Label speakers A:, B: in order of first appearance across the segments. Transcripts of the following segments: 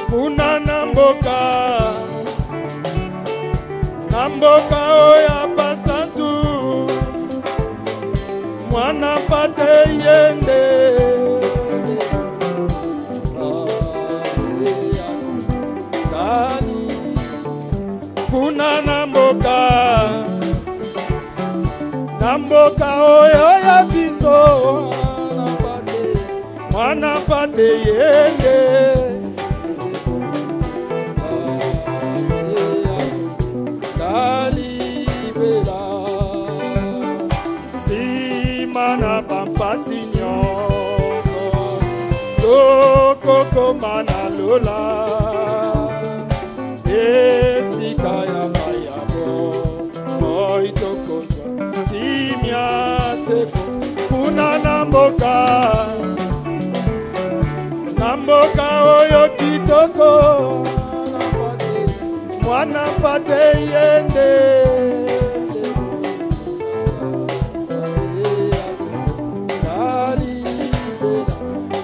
A: kuna na mboka oya pasantu mwana pate yende kuna na mboka oyo ya biso mwana pate yende kalibela simana pampasi nyonso lokokoma na lola esika ya mayabo moitokoza kimia seko kuna na mboka oyo kitoko mwana pate yende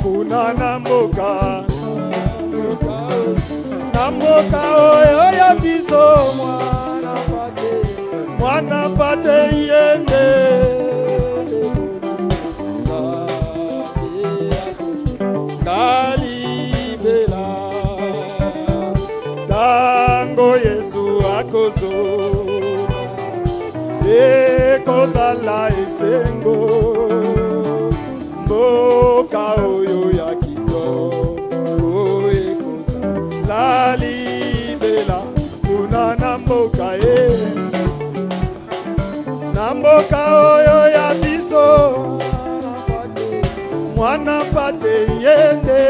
A: kuna na mboka oyo ya biso mwana pate yende kalibela tango Yesu akozoba ekozala esengo mboka oyo ya kitoko ekozala libela kuna na mboka oyo ya biso mwana pate yende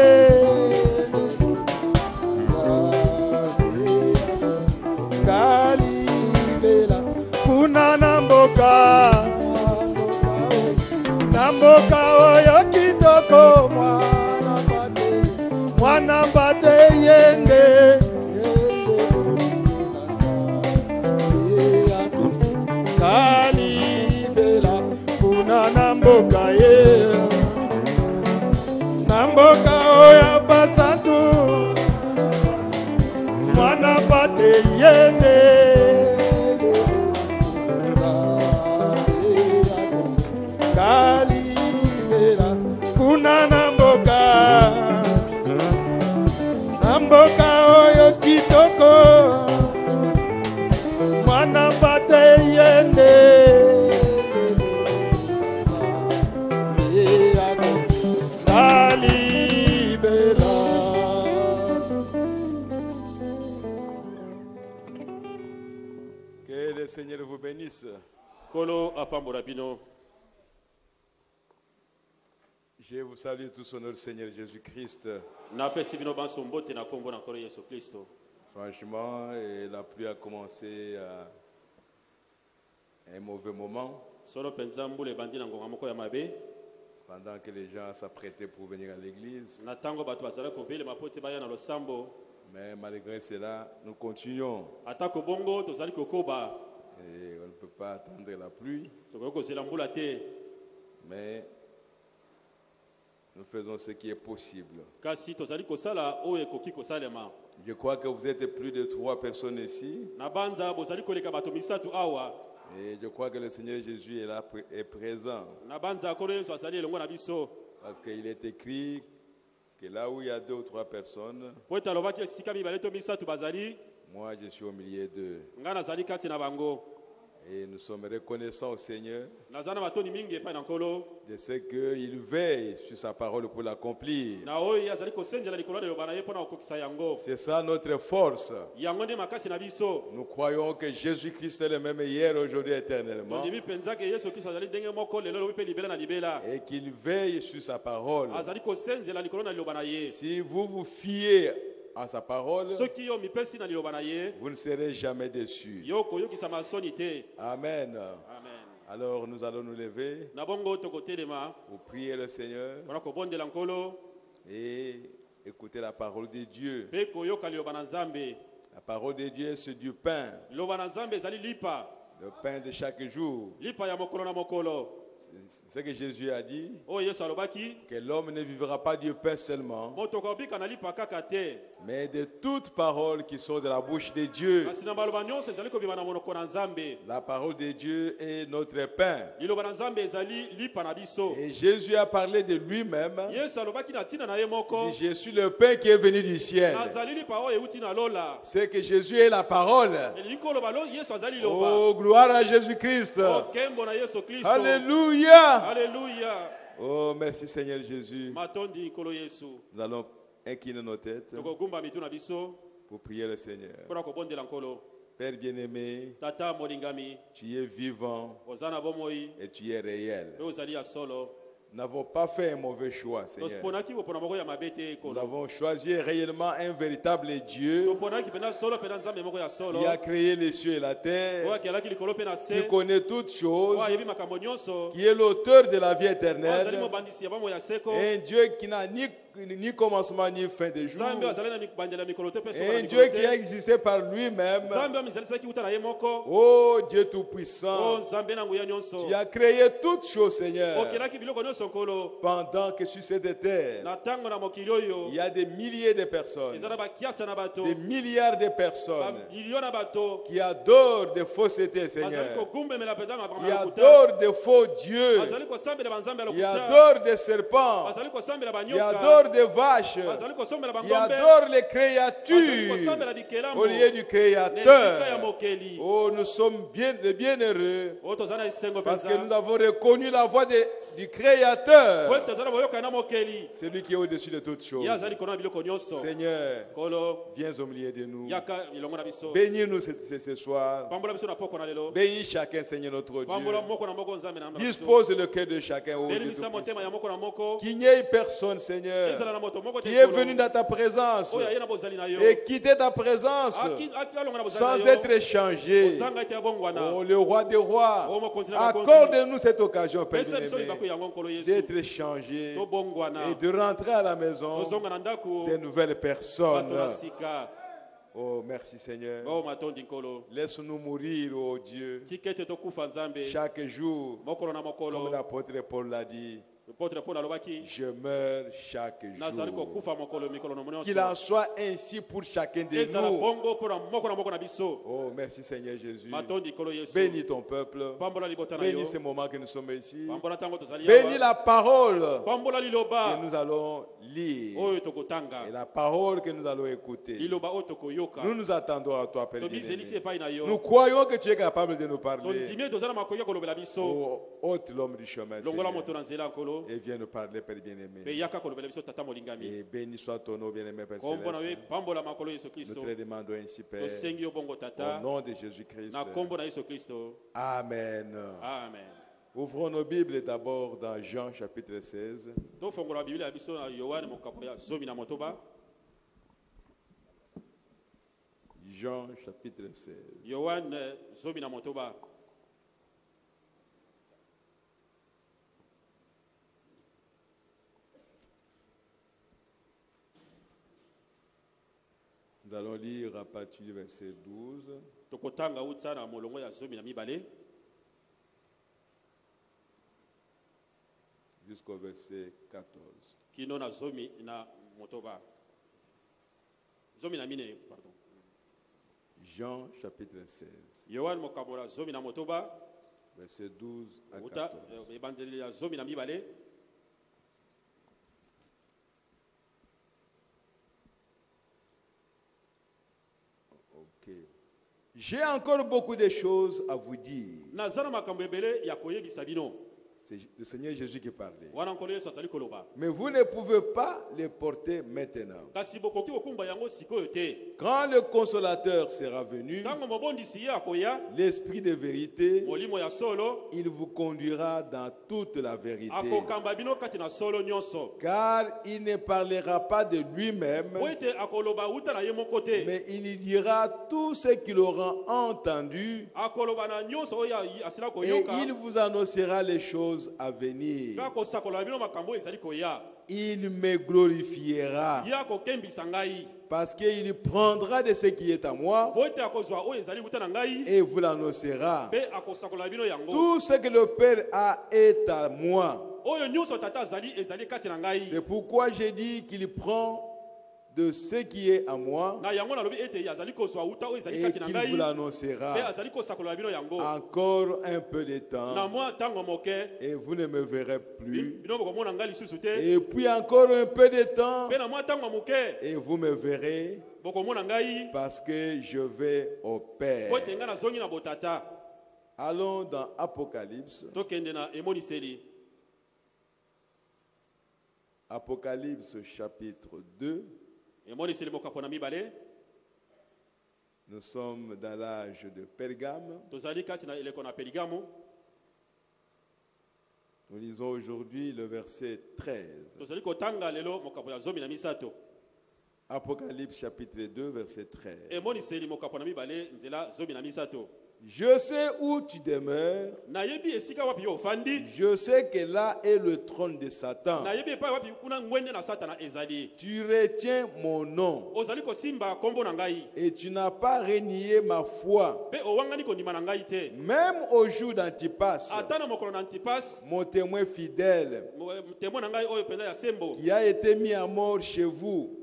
A: kalibela kuna na mboka oyo kitoko mwana pate yende kalibela kuna na mboka oyo pasantu mwana pate yende kalibela kuna na mboka oyo kitoko mwana pate yende
B: Le Seigneur vous bénisse. Je vous salue tous au nom du Seigneur Jésus-Christ. Franchement, la pluie a commencé à un mauvais moment. Pendant que les gens s'apprêtaient pour venir à l'église. Mais malgré cela, nous continuons. Et on ne peut pas attendre la pluie. Mais nous faisons ce qui est possible. Je crois que vous êtes plus de 3 personnes ici. Et je crois que le Seigneur Jésus est là, est présent. Parce qu'il est écrit que là où il y a 2 ou 3 personnes, moi je suis au milieu d'eux. Et nous sommes reconnaissants au Seigneur de ce qu'il veille sur sa parole pour l'accomplir. C'est ça notre force. Nous croyons que Jésus-Christ est le même hier, aujourd'hui, éternellement. Et qu'il veille sur sa parole. Si vous vous fiez à sa parole, vous ne serez jamais déçus. Amen. Alors nous allons nous lever pour prier le Seigneur et écouter la parole de Dieu. La parole de Dieu, c'est du pain. Le pain de chaque jour. ce que Jésus a dit,
C: oyo Yesu alobaki
B: que l'homme ne vivra pas du pain seulement,
C: moto akobika na lipa kaka te
B: mais de toutes paroles qui sont de la bouche de Dieu.
C: kasi na maloba nyonso ezali kobima na monoko na Nzambe.
B: La parole de Dieu est notre pain.
C: Liloba na Nzambe ezali lipa na biso.
B: Et Jésus a parlé de lui-même.
C: Yesu alobaki na ntina na ye moko
B: Il dit, je suis le pain qui est venu du ciel.
C: nazali lipa oyo euti na lola.
B: C'est que Jésus est la parole.
C: elingi koloba Yesu azali loba.
B: Oh, gloire à Jésus-Christ.
C: Okembo na Yesu Kristo.
B: Alléluia.
C: Alléluia.
B: Oh, merci Seigneur Jésus.
C: Matondi nkolo Yesu.
B: Nous allons incliner nos têtes
C: Tokogumba mitu na biso
B: pour prier le Seigneur.
C: mpona kobondela nkolo.
B: Père bien-aimé,
C: Tata molingami
B: tu es vivant
C: oza na bomoi
B: et tu es réel.
C: mpe ozali ya solo.
B: Nous n'avons pas fait un mauvais choix, Seigneur.
C: tosiponaki bopona moko ya mabe te
B: Nous
C: ekolo.
B: avons choisi réellement un véritable Dieu
C: toponaki mpenza solo mpenza Nzambe moko ya solo
B: qui a créé les cieux et la
C: oyo
B: terre,
C: akelaki likolo mpe na
B: qui
C: se
B: connaît toutes choses,
C: oyo ayebi makambo nyonso
B: qui est l'auteur de la vie
C: oyo azali
B: éternelle,
C: mobandisi ya bomoi ya seko.
B: un Dieu qui n'a ni commencement ni fin de jour,
C: Nzambe azali na bandela mikolo te mpe soka na
B: un
C: mikolo
B: Dieu qui a
C: te.
B: existé par lui-même.
C: Nzambe amizalisaki uta na ye moko.
B: Oh Dieu
C: o
B: Tout-Puissant,
C: Nzambe na nguya nyonso
B: tu as créé toutes choses, Seigneur.
C: okelaki biloko nyonso nkolo.
B: Pendant que sur cette terre,
C: Na ntango na mokili oyo
B: il y a des milliers de personnes,
C: eza na bakiasa na bato
B: des milliards de personnes
C: bamilio na bato
B: qui adorent des faussetés,
C: bazali
B: Seigneur,
C: kogumbemela mpenza makambo
B: qui
C: ya lokuta.
B: adorent des faux dieux,
C: bazali kosambela banzambe ya
B: qui
C: lokuta.
B: adorent des serpents,
C: bazali kosambela
B: qui
C: banyoka.
B: adorent des vaches,
C: bazali kosombela
B: qui
C: bangombe.
B: adorent les
C: bazali
B: créatures
C: kosambela bikelambo
B: au lieu du
C: na esika ya
B: Créateur.
C: mokeli.
B: Oh, nous sommes les bienheureux
C: oyo toza na esengo
B: parce que
C: mpenza
B: nous avons reconnu la voix du
C: oyo
B: Créateur,
C: toza na boyoka na mokeli.
B: celui qui est au-dessus de toutes choses.
C: ye azali kona biloko nyonso.
B: Seigneur,
C: kolo
B: viens au milieu de nous.
C: yaka ilongo na biso.
B: Bénis-nous ce soir.
C: pambola biso na poko na lelo.
B: Bénis chacun, Seigneur notre
C: pambola
B: Dieu.
C: moko na moko Nzambe na biso.
B: Dispose le cœur de chacun, oh Dieu
C: belimisa motema ya
B: Tout-Puissant.
C: moko na moko.
B: Qu'il n'y ait personne, Seigneur,
C: ezala na moto moko te
B: qui est
C: ekolo.
B: venu dans ta présence
C: oyo aye na bozali na yo.
B: et quitter ta présence
C: aki alonga na bozali
B: sans
C: na yo.
B: être changé.
C: ozanga ete abongwana.
B: Oh, le roi des rois,
C: Oh, mon continent, ma
B: accorde-nous cette occasion, Père
C: pesa biso libako
B: bien-aimé,
C: yango nkolo Yesu.
B: d'être changé
C: tobongwana.
B: et de rentrer à la maison
C: tozonga na ndako.
B: des nouvelles personnes.
C: bato na sika.
B: Oh, merci Seigneur.
C: o matondi nkolo.
B: Laisse-nous mourir, oh Dieu,
C: tika ete tokufa Nzambe
B: chaque jour,
C: mokolo na
B: comme
C: mokolo.
B: l'apôtre Paul l'a dit.
C: Potre Paul alobaki
B: Je meurs chaque
C: nazali
B: jour.
C: kokufa mokolo mikolo na
B: Qu'il
C: nyonso.
B: en soit ainsi pour chacun de
C: ezala
B: nous.
C: bongo mpona moko na moko na biso.
B: Oh, merci Seigneur Jésus.
C: matondi nkolo Yesu.
B: Bénis ton peuple.
C: pambola libota na yo.
B: Bénis ce moment que nous sommes ici.
C: pambola ntango tozali
B: Bénis
C: awa.
B: la parole
C: pambola
B: que
C: liloba
B: nous allons lire
C: oyo tokotanga.
B: et la parole que nous allons écouter.
C: liloba oyo tokoyoka.
B: Nous nous attendons à toi, Père
C: tomizelisi
B: bien-aimé.
C: epai na yo.
B: Nous croyons que tu es capable de nous parler.
C: tondimi toza na makoki ya kolobela biso.
B: Oh, ôte l'homme du chemin,
C: longola
B: Seigneur,
C: moto na nzela nkolo.
B: et viens nous parler, Père
C: mpe
B: bien-aimé.
C: yaka kolobela biso tata molingami.
B: Et béni soit ton nom, bien-aimé Père
C: kombo na yo
B: Céleste.
C: pambola makolo Yesu
B: Nous
C: Kristo.
B: te le demandons ainsi, Père,
C: tosengi yo bongo
B: au
C: tata.
B: nom de Jésus-Christ.
C: na kombo na Yesu Kristo.
B: Amen.
C: Amen.
B: Ouvrons nos Bibles d'abord dans Jean chapitre 16.
C: tofongola biblia ya biso na yohane mokapo ya zomi na motoba.
B: Jean chapitre 16.
C: yohane zomi na motoba.
B: Nous allons lire à partir du verset 12
C: tokotanga uta na molongo ya zomi na mibale
B: jusqu'au verset 14.
C: kino na zomi na motoba. zomi na mine pardon.
B: Jean chapitre 16,
C: yohane mokapo ya zomi na motoba
B: verset 12 à
C: uta
B: 14.
C: ebandeli ya zomi na mibale.
B: Ok. J'ai encore beaucoup de choses à vous dire.
C: naza na makambo ebele ya koyebisa bino.
B: C'est le Seigneur Jésus qui parlait.
C: wana nkolo Yesu azali koloba.
B: Mais vous ne pouvez pas les porter maintenant.
C: kasi bokoki kokumba yango sikoyo te.
B: Quand le consolateur sera venu,
C: ntango mobondisi ye akoya
B: l'esprit de vérité,
C: molimo ya solo
B: il vous conduira dans toute la vérité.
C: akokamba bino kati na solo nyonso.
B: Car il ne parlera pas de lui-même,
C: po ete akoloba uta na ye moko te.
B: mais il dira tout ce qu'il aura entendu
C: akoloba na nyonso oyo asila
B: et
C: koyoka.
B: il vous annoncera les choses à venir.
C: mpe akosakola bino makambo oyo ezali koya.
B: il me glorifiera. Parce qu'il prendra de ce qui est à moi et vous l'annoncera. Tout ce que le Père a est à moi. C'est pourquoi j'ai dit qu'il prend de ce qui est à moi et qu'il vous l'annoncera. Encore un peu de temps et vous ne me verrez plus. Et puis encore un peu de temps et vous me verrez parce que je vais au Père. Allons dans Apocalypse. Apocalypse chapitre 2. Nous sommes dans l'âge de Pergame. Nous lisons aujourd'hui le verset 13. Apocalypse chapitre 2, verset 13. Je sais où tu demeures. Je sais que là est le trône de Satan. Tu retiens mon nom. Et tu n'as pas renié ma foi. Même au jour d'Antipas, mon témoin fidèle, qui a été mis à mort chez vous,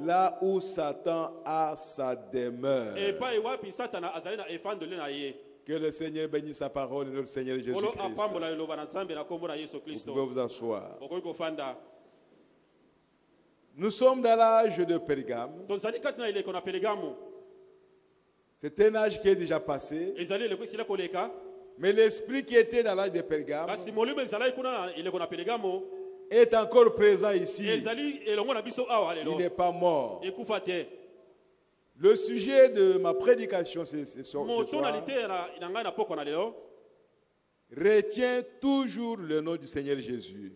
B: là où Satan a sa demeure. Que le Seigneur bénisse sa parole et notre Seigneur Jésus-Christ. Vous pouvez vous asseoir. Nous sommes dans l'âge de Pergame. C'est un âge qui est déjà passé. Mais l'esprit qui était dans l'âge de Pergame est encore présent ici. Il n'est pas mort. Le sujet de ma prédication ce soir, retiens toujours le nom du Seigneur Jésus.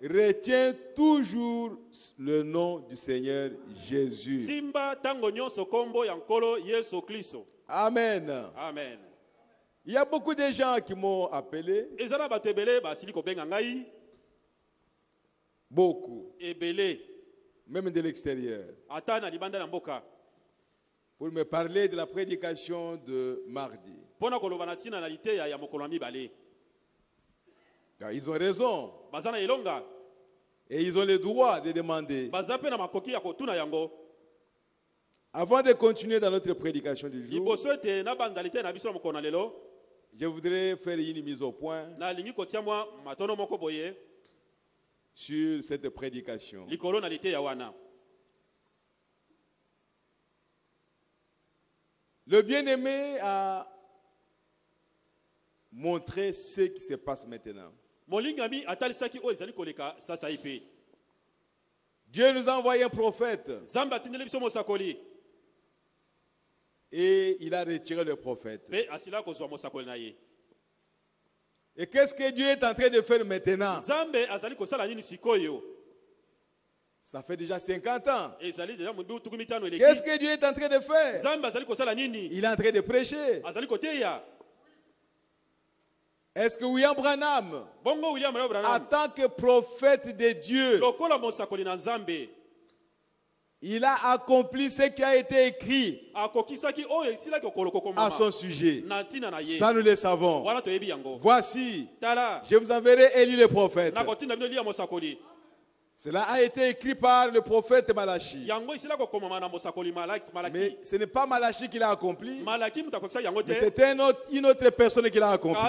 B: Retiens toujours le nom du Seigneur Jésus. Amen.
C: Amen.
B: Il y a beaucoup de gens qui m'ont appelé. Beaucoup. Même de l'extérieur. Pour me parler de la prédication de mardi. Car ils ont raison. Et ils ont le droit de demander. Avant de continuer dans notre prédication du jour, je voudrais faire une mise au point sur cette prédication. Le bien-aimé a montré ce qui se passe maintenant. Dieu nous a envoyé un prophète. Et il a retiré le prophète. Et qu'est-ce que Dieu est en train de faire maintenant? Ça fait déjà 50 ans. Qu'est-ce que Dieu est en train de faire? Il est en train de prêcher. Est-ce que William Branham, en tant que prophète de Dieu, il a accompli ce qui a été écrit à son sujet? Ça, nous le savons. Voici, je vous enverrai Élie le prophète. Cela a été écrit par le prophète Malachi. Mais ce n'est pas Malachi qui l'a accompli, mais c'est une autre personne qui l'a accompli.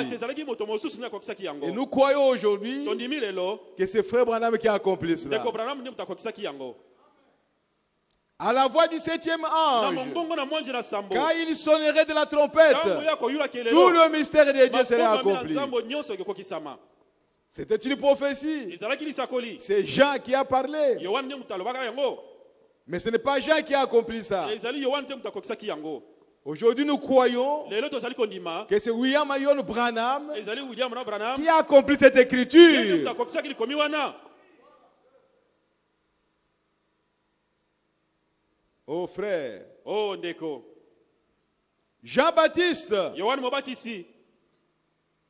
B: Et nous croyons aujourd'hui que c'est Frère Branham qui a accompli cela. À la voix du 7e ange, quand il sonnerait de la trompette, tout le mystère de Dieu serait accompli. C'était une prophétie. C'est Jean qui a parlé. Mais ce n'est pas Jean qui a accompli ça. Aujourd'hui, nous croyons que c'est William Marion Branham qui a accompli cette écriture. Oh frère.
C: Oh ndeko.
B: Jean-Baptiste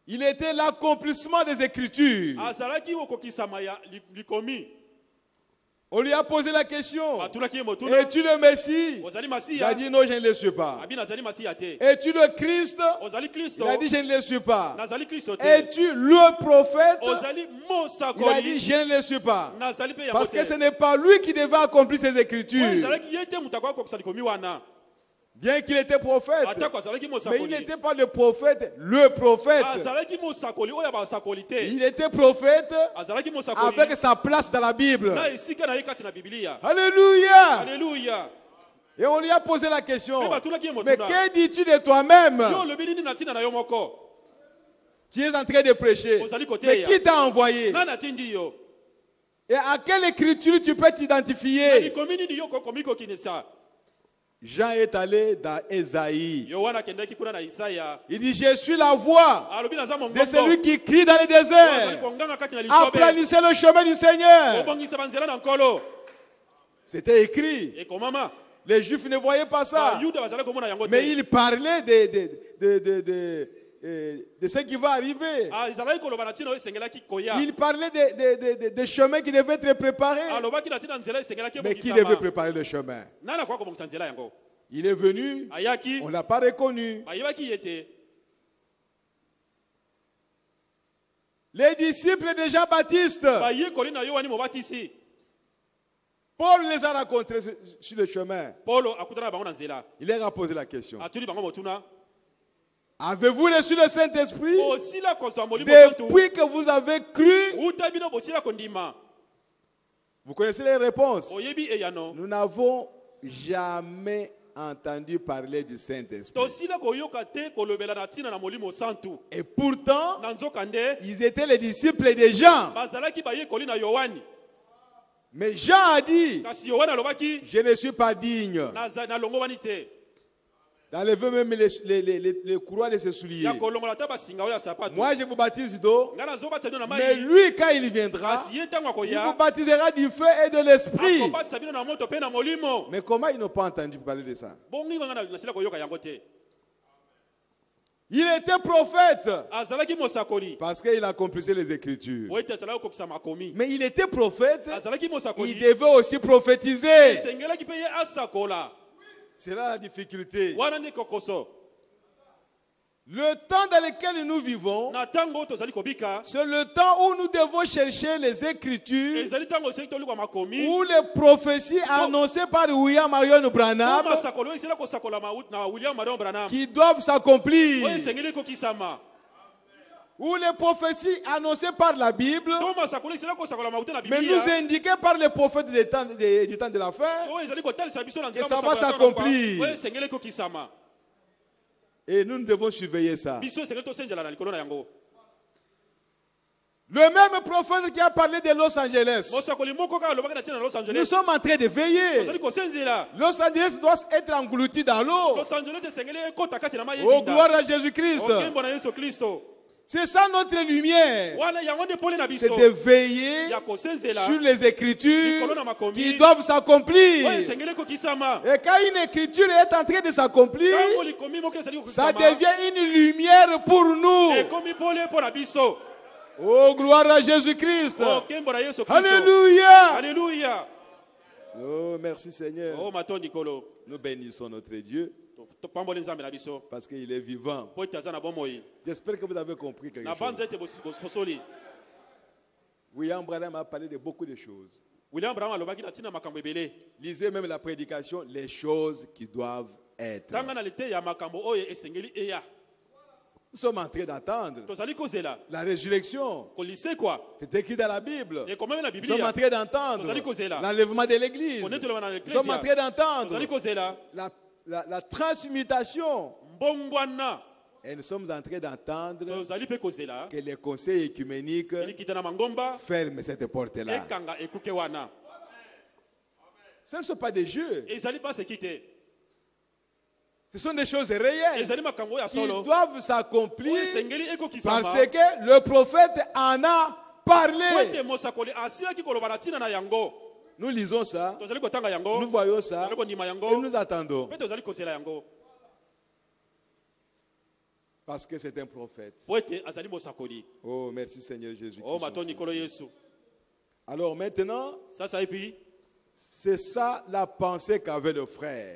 B: Il était l'accomplissement des Écritures. On lui a posé la question. Es-tu le Messie? Il a dit non, je ne le suis pas. Es-tu le Christ? Il a dit je ne le suis pas. Es-tu le prophète? Il a dit je ne le suis pas. Parce que ce n'est pas lui qui devait accomplir ses Écritures. Bien qu'il était prophète, mais il n'était pas le prophète, le prophète. Il était prophète avec sa place dans la Bible. Alléluia.
C: Alléluia.
B: Et on lui a posé la question, mais que dis-tu de toi-même? Tu es en train de prêcher, mais qui t'a envoyé? Et à quelle écriture tu peux t'identifier? Jean est allé dans Ésaïe. Il dit, je suis la voix de celui qui crie dans les déserts. Aplanissez le chemin du Seigneur. C'était écrit. Les Juifs ne voyaient pas ça. Mais il parlait de ce qui va arriver. Il parlait des chemins qui devaient être préparés. Mais qui devait préparer le chemin? Il est venu, on ne l'a pas reconnu. Les disciples de Jean-Baptiste, Paul les a rencontrés sur le chemin. Il leur a posé la question. Avez-vous reçu le Saint-Esprit depuis que vous avez cru? Vous connaissez les réponses. Nous n'avons jamais entendu parler du Saint-Esprit. Et pourtant, ils étaient les disciples de Jean. Mais Jean a dit, je ne suis pas digne d'enlever même les courroies de ses souliers. Moi, je vous baptise d'eau. Mais lui, quand il viendra, il vous baptisera du feu et de l'esprit. Mais comment ils n'ont pas entendu parler de ça? Il était prophète parce qu'il accomplissait les Écritures. Mais il était prophète, il devait aussi prophétiser. C'est là la difficulté. Le temps dans lequel nous vivons, c'est le temps où nous devons chercher les Écritures ou les prophéties annoncées par William Marion Branham qui doivent s'accomplir. Ou les prophéties annoncées par la Bible, mais nous indiquées par les prophètes du temps de la fin, que ça va s'accomplir. Et nous devons surveiller ça. Le même prophète qui a parlé de Los Angeles, nous sommes en train de veiller. Los Angeles doit être englouti dans l'eau. Oh, gloire à Jésus-Christ. C'est ça notre lumière. C'est de veiller sur les Écritures qui doivent s'accomplir. Et quand une écriture est en train de s'accomplir, ça devient une lumière pour nous. Oh, gloire à Jésus-Christ. Alléluia.
C: Alléluia.
B: Oh, merci Seigneur. Nous bénissons notre Dieu. Parce qu'il est vivant. J'espère que vous avez compris quelque chose. William Branham a parlé de beaucoup de choses. Lisez même la prédication, les choses qui doivent être. Nous sommes en train d'attendre la résurrection. C'est écrit dans la Bible. Nous sommes en train d'entendre l'enlèvement de l'Église. Nous sommes en train d'entendre la transmutation. Et nous sommes en train d'entendre que les conseils écuméniques ferment cette porte-là. Ce ne sont pas des jeux. Ce sont des choses réelles qui doivent s'accomplir parce que le prophète en a parlé. Nous lisons ça, nous voyons ça et nous attendons. Parce que c'est un prophète. Oh, merci Seigneur Jésus. Alors maintenant, c'est ça la pensée qu'avait le frère.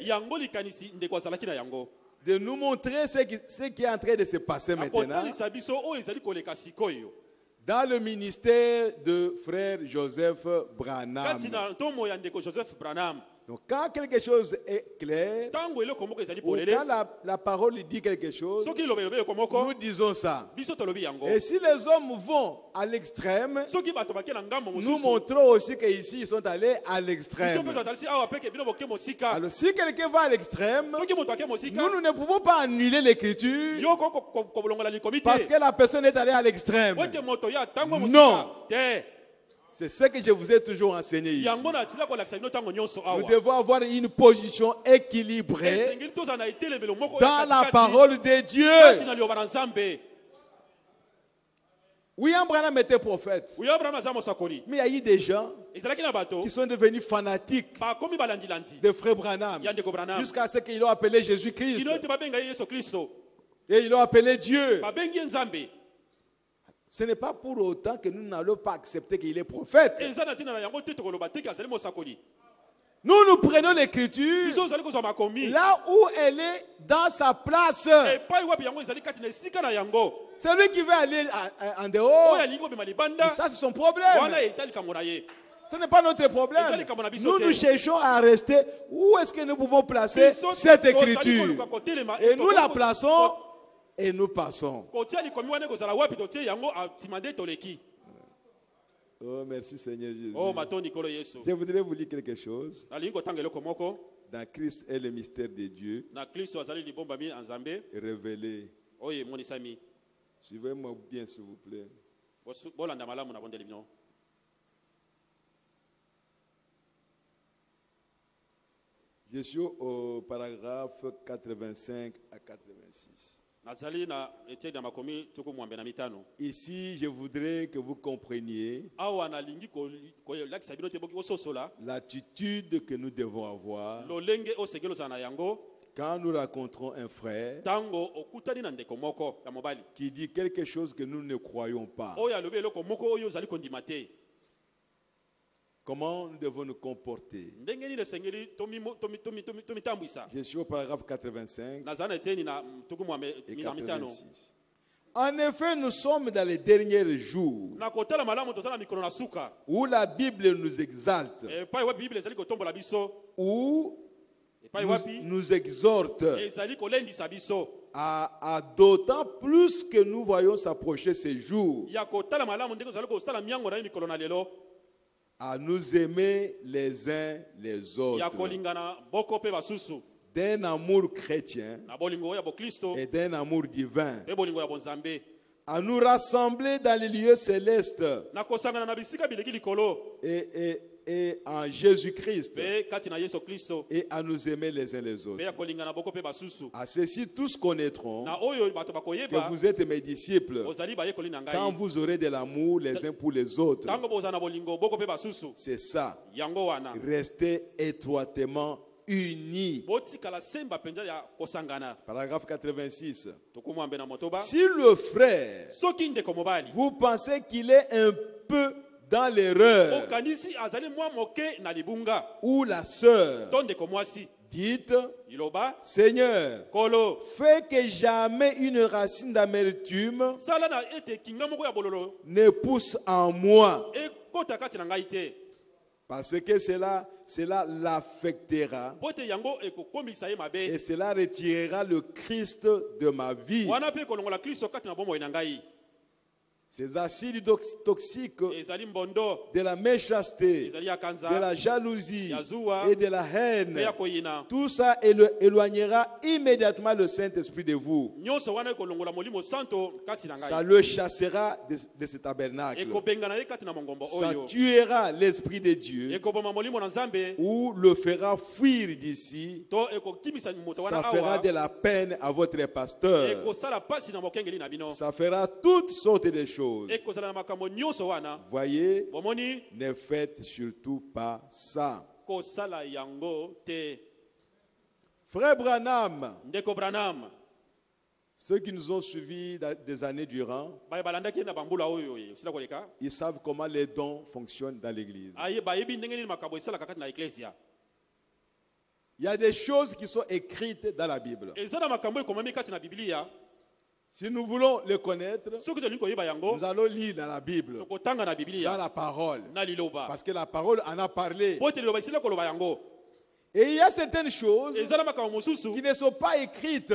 B: De nous montrer ce qui est en train de se passer maintenant dans le ministère de frère Joseph Branham. Donc quand quelque chose est clair, ou quand la parole dit quelque chose, nous disons ça. Et si les hommes vont à l'extrême, nous montrons aussi qu'ici ils sont allés à l'extrême. Alors si quelqu'un va à l'extrême, nous ne pouvons pas annuler l'écriture parce que la personne est allée à l'extrême. Non. C'est ce que je vous ai toujours enseigné ici. Nous devons avoir une position équilibrée dans la parole de Dieu. William Branham était prophète. Mais il y a eu des gens qui sont devenus fanatiques de frère Branham jusqu'à ce qu'ils l'ont appelé Jésus-Christ. Et ils l'ont appelé Dieu. Ce n'est pas pour autant que nous n'allons pas accepter qu'il est prophète. Nous prenons l'écriture là où elle est dans sa place. Celui qui veut aller en dehors, ça c'est son problème. Ce n'est pas notre problème. Nous cherchons à rester où est-ce que nous pouvons placer cette écriture. Et nous la plaçons. Et nous passons. Oh, merci Seigneur Jésus. Je voudrais vous lire quelque chose. Dans Christ est le mystère de Dieu révélé. Suivez-moi bien s'il vous plaît. Je suis au paragraphe 85 à 86. Ici, je voudrais que vous compreniez l'attitude que nous devons avoir quand nous rencontrons un frère qui dit quelque chose que nous ne croyons pas. Comment nous devons nous comporter? Je suis au paragraphe 85 et 86. En effet, nous sommes dans les derniers jours où la Bible nous exalte, où nous exhorte à d'autant plus que nous voyons s'approcher ces jours, à nous aimer les uns les autres d'un amour chrétien et d'un amour divin, à nous rassembler dans les lieux célestes et en Jésus-Christ et à nous aimer les uns les autres. À ceci, tous connaîtront que vous êtes mes disciples quand vous aurez de l'amour les uns pour les autres. C'est ça. Restez étroitement unis. Paragraphe 86. Si le frère, vous pensez qu'il est un peu dans l'erreur, ou la sœur, dites, Seigneur, fais que jamais une racine d'amertume ne pousse en moi, parce que cela l'affectera et cela retirera le Christ de ma vie. Ces acides toxiques de la méchanceté, de la jalousie et de la haine, tout ça éloignera immédiatement le Saint-Esprit de vous. Ça le chassera de ce tabernacle. Ça tuera l'Esprit de Dieu ou le fera fuir d'ici. Ça fera de la peine à votre pasteur. Ça fera toutes sortes de choses. Voyez, ne faites surtout pas ça. Frère Branham Ceux qui nous ont suivis des années durant, ils savent comment les dons fonctionnent dans l'église. Il y a des choses qui sont écrites dans la Bible. Si nous voulons les connaître, nous allons lire dans la Bible, dans la parole, parce que la parole en a parlé. Et il y a certaines choses qui ne sont pas écrites.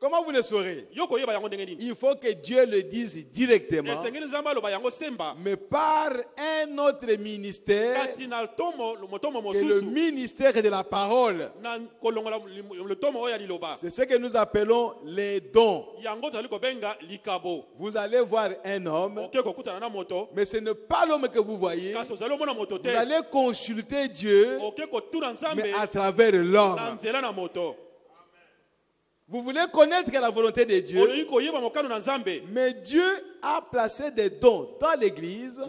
B: Comment vous le saurez? Il faut que Dieu le dise directement, mais par un autre ministère, et le ministère de la parole. C'est ce que nous appelons les dons. Vous allez voir un homme, mais ce n'est pas l'homme que vous voyez. Vous allez consulter Dieu, mais à travers l'homme. Vous voulez connaître la volonté de Dieu, mais Dieu a placé des dons dans l'église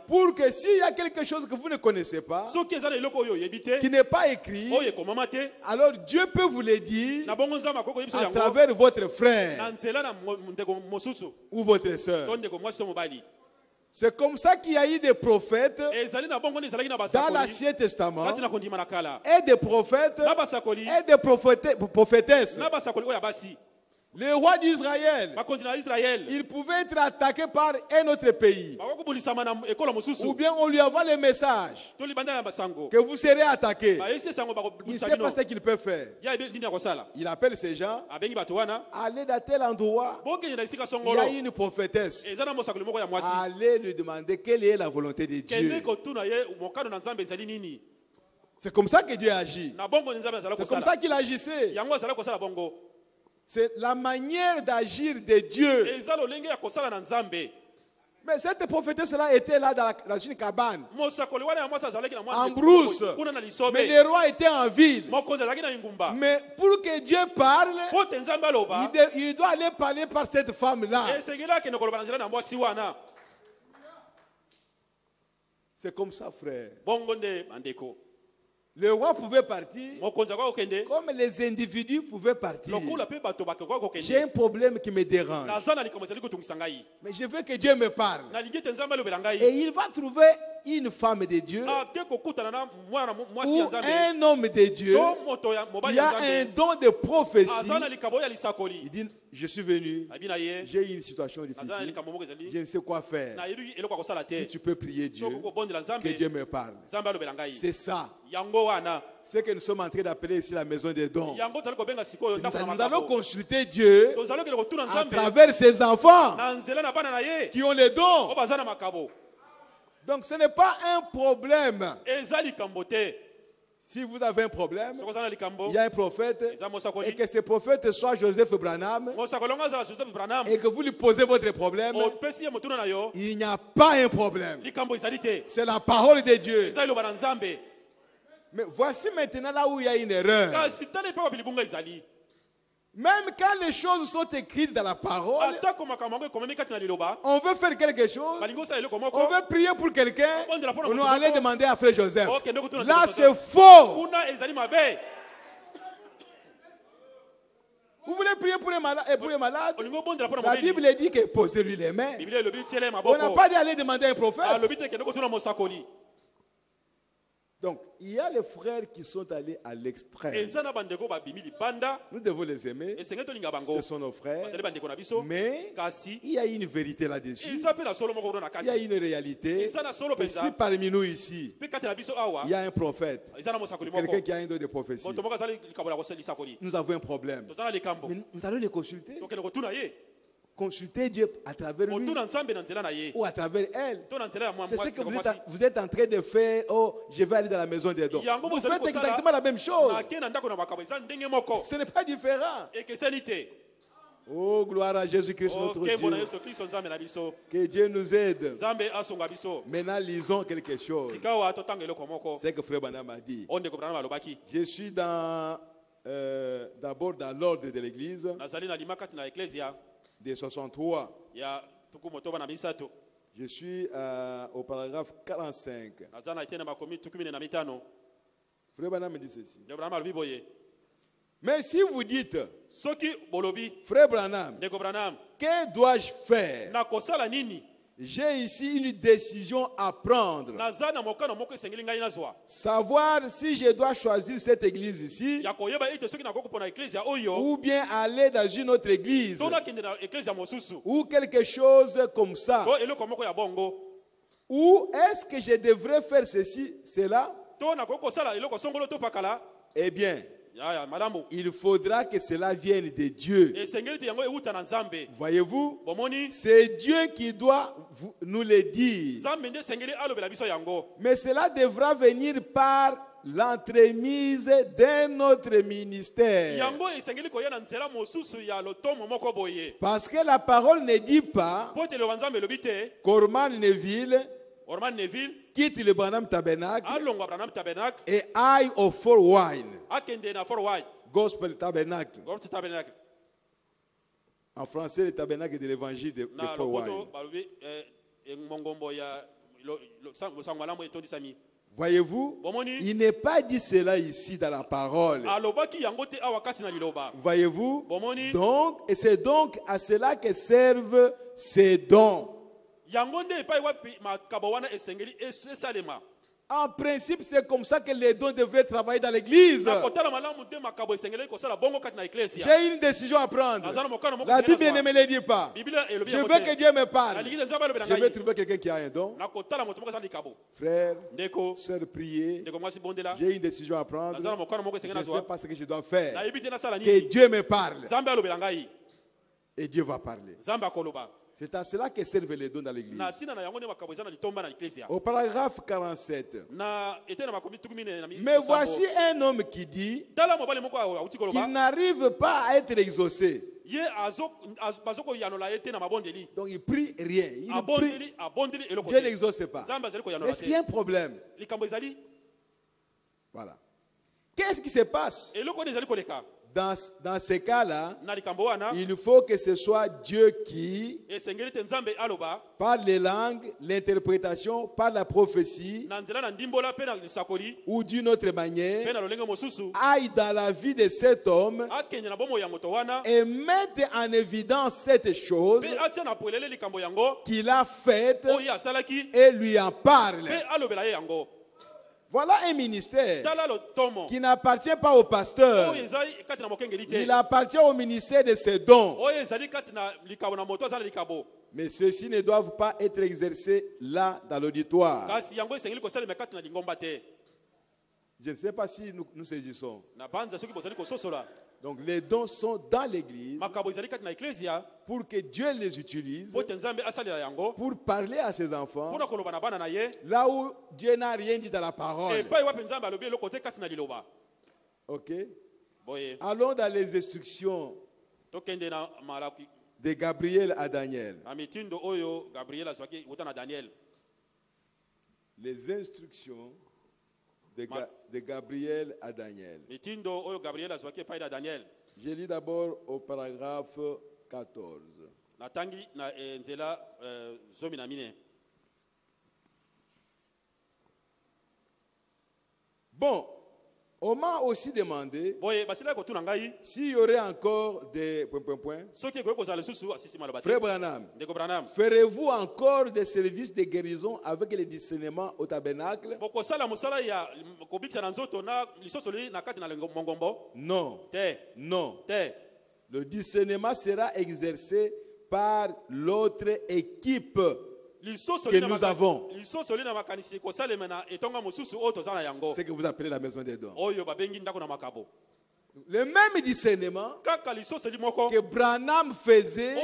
B: pour que s'il y a quelque chose que vous ne connaissez pas, qui n'est pas écrit, alors Dieu peut vous le dire à travers votre frère ou votre soeur. C'est comme ça qu'il y a eu des prophètes dans l'Ancien Testament et des prophètes et des prophétesses. Les rois d'Israël, ils pouvaient être attaqués par un autre pays. Ou bien on lui envoie le message que vous serez attaqués. Il ne sait pas ce qu'il peut faire. Il appelle ces gens, allez dans tel endroit, il y a une prophétesse. Allez lui demander quelle est la volonté de Dieu. C'est comme ça que Dieu agit. C'est comme ça qu'il agissait. C'est la manière d'agir de Dieu. Mais cette prophétesse-là était là dans une cabane, en brousse. Mais le roi était en ville. Mais pour que Dieu parle, il doit aller parler par cette femme-là. C'est comme ça, frère. Le roi pouvait partir comme les individus pouvaient partir. J'ai un problème qui me dérange, mais je veux que Dieu me parle. Et il va trouver une femme de Dieu ou un homme de Dieu. Il y a un don de prophétie. Il dit, je suis venu, j'ai une situation difficile, je ne sais quoi faire. Si tu peux prier Dieu, que Dieu me parle. C'est ça. C'est que nous sommes en train d'appeler ici la maison des dons. Nous allons consulter Dieu à travers ses enfants qui ont les dons. Donc ce n'est pas un problème. Si vous avez un problème, il y a un prophète, et que ce prophète soit Joseph Branham, et que vous lui posez votre problème, il n'y a pas un problème. C'est la parole de Dieu. Mais voici maintenant là où il y a une erreur. Même quand les choses sont écrites dans la parole, on veut faire quelque chose, on veut prier pour quelqu'un, on va aller demander à frère Joseph. Là, c'est faux. Vous voulez prier pour les malades? La Bible dit que posez-lui les mains. On n'a pas dit aller demander à un prophète. Donc, il y a les frères qui sont allés à l'extrême. Nous devons les aimer. Ce sont nos frères. Mais il y a une vérité là-dessus. Il y a une réalité. Et si parmi nous ici, il y a un prophète, quelqu'un qui a un don de prophétie, nous avons un problème. Mais nous allons les consulter. Consulter Dieu à travers lui ou à travers elle. C'est ce que vous êtes en train de faire. Oh, je vais aller dans la maison des dons. Vous faites exactement la même chose. Ce n'est pas différent. Oh, gloire à Jésus-Christ, notre Dieu. Que Dieu nous aide. Maintenant, lisons quelque chose. C'est ce que Frère Branham a dit. Je suis d'abord dans l'ordre de l'église. De 63. Je suis au paragraphe 45. Frère Branham me dit ceci. Mais si vous dites, Frère Branham, que dois-je faire? J'ai ici une décision à prendre. Savoir si je dois choisir cette église ici ou bien aller dans une autre église ou quelque chose comme ça. Ou est-ce que je devrais faire ceci, cela? Eh bien, il faudra que cela vienne de Dieu. Voyez-vous, c'est Dieu qui doit nous le dire. Mais cela devra venir par l'entremise d'un autre ministère. Parce que la parole ne dit pas qu'Orman Neville quitte le Branham Tabernacle et aille au Fort Wine. Gospel Tabernacle. En français, le tabernacle de l'évangile de Fort Wine. Voyez-vous, il n'est pas dit cela ici dans la parole. Voyez-vous, donc, et c'est donc à cela que servent ces dons. En principe, c'est comme ça que les dons devraient travailler dans l'église. J'ai une décision à prendre. La Bible ne me le dit pas. Je veux que Dieu me parle. Je veux trouver quelqu'un qui a un don. Frère, sœur, priez. J'ai une décision à prendre. Je ne sais pas ce que je dois faire. Que Dieu me parle. Et Dieu va parler. C'est à cela que servent les dons dans l'église. Au paragraphe 47. Mais voici un homme qui dit qu'il n'arrive pas à être exaucé. Donc il prie rien. Dieu n'exauce pas. Est-ce qu'il y a un problème? Voilà. Qu'est-ce qui se passe? Dans ces cas-là, il faut que ce soit Dieu qui, par les langues, l'interprétation, par la prophétie, ou d'une autre manière, aille dans la vie de cet homme et mette en évidence cette chose qu'il a faite et lui en parle. Voilà un ministère qui n'appartient pas au pasteur. Il appartient au ministère de ses dons. Mais ceux-ci ne doivent pas être exercés là dans l'auditoire. Je ne sais pas si nous saisissons. Donc les dons sont dans l'église pour que Dieu les utilise pour parler à ses enfants là où Dieu n'a rien dit dans la parole. Ok. Allons dans les instructions de Gabriel à Daniel. Les instructions de Gabriel à Daniel. Je lis d'abord au paragraphe 14. Bon, on m'a aussi demandé s'il y aurait encore des Frère Branham, ferez-vous encore des services de guérison avec les discernements au tabernacle? Non. Non. Le discernement sera exercé par l'autre équipe que nous avons. C'est que vous appelez la maison des dons. Le même discernement que Branham faisait,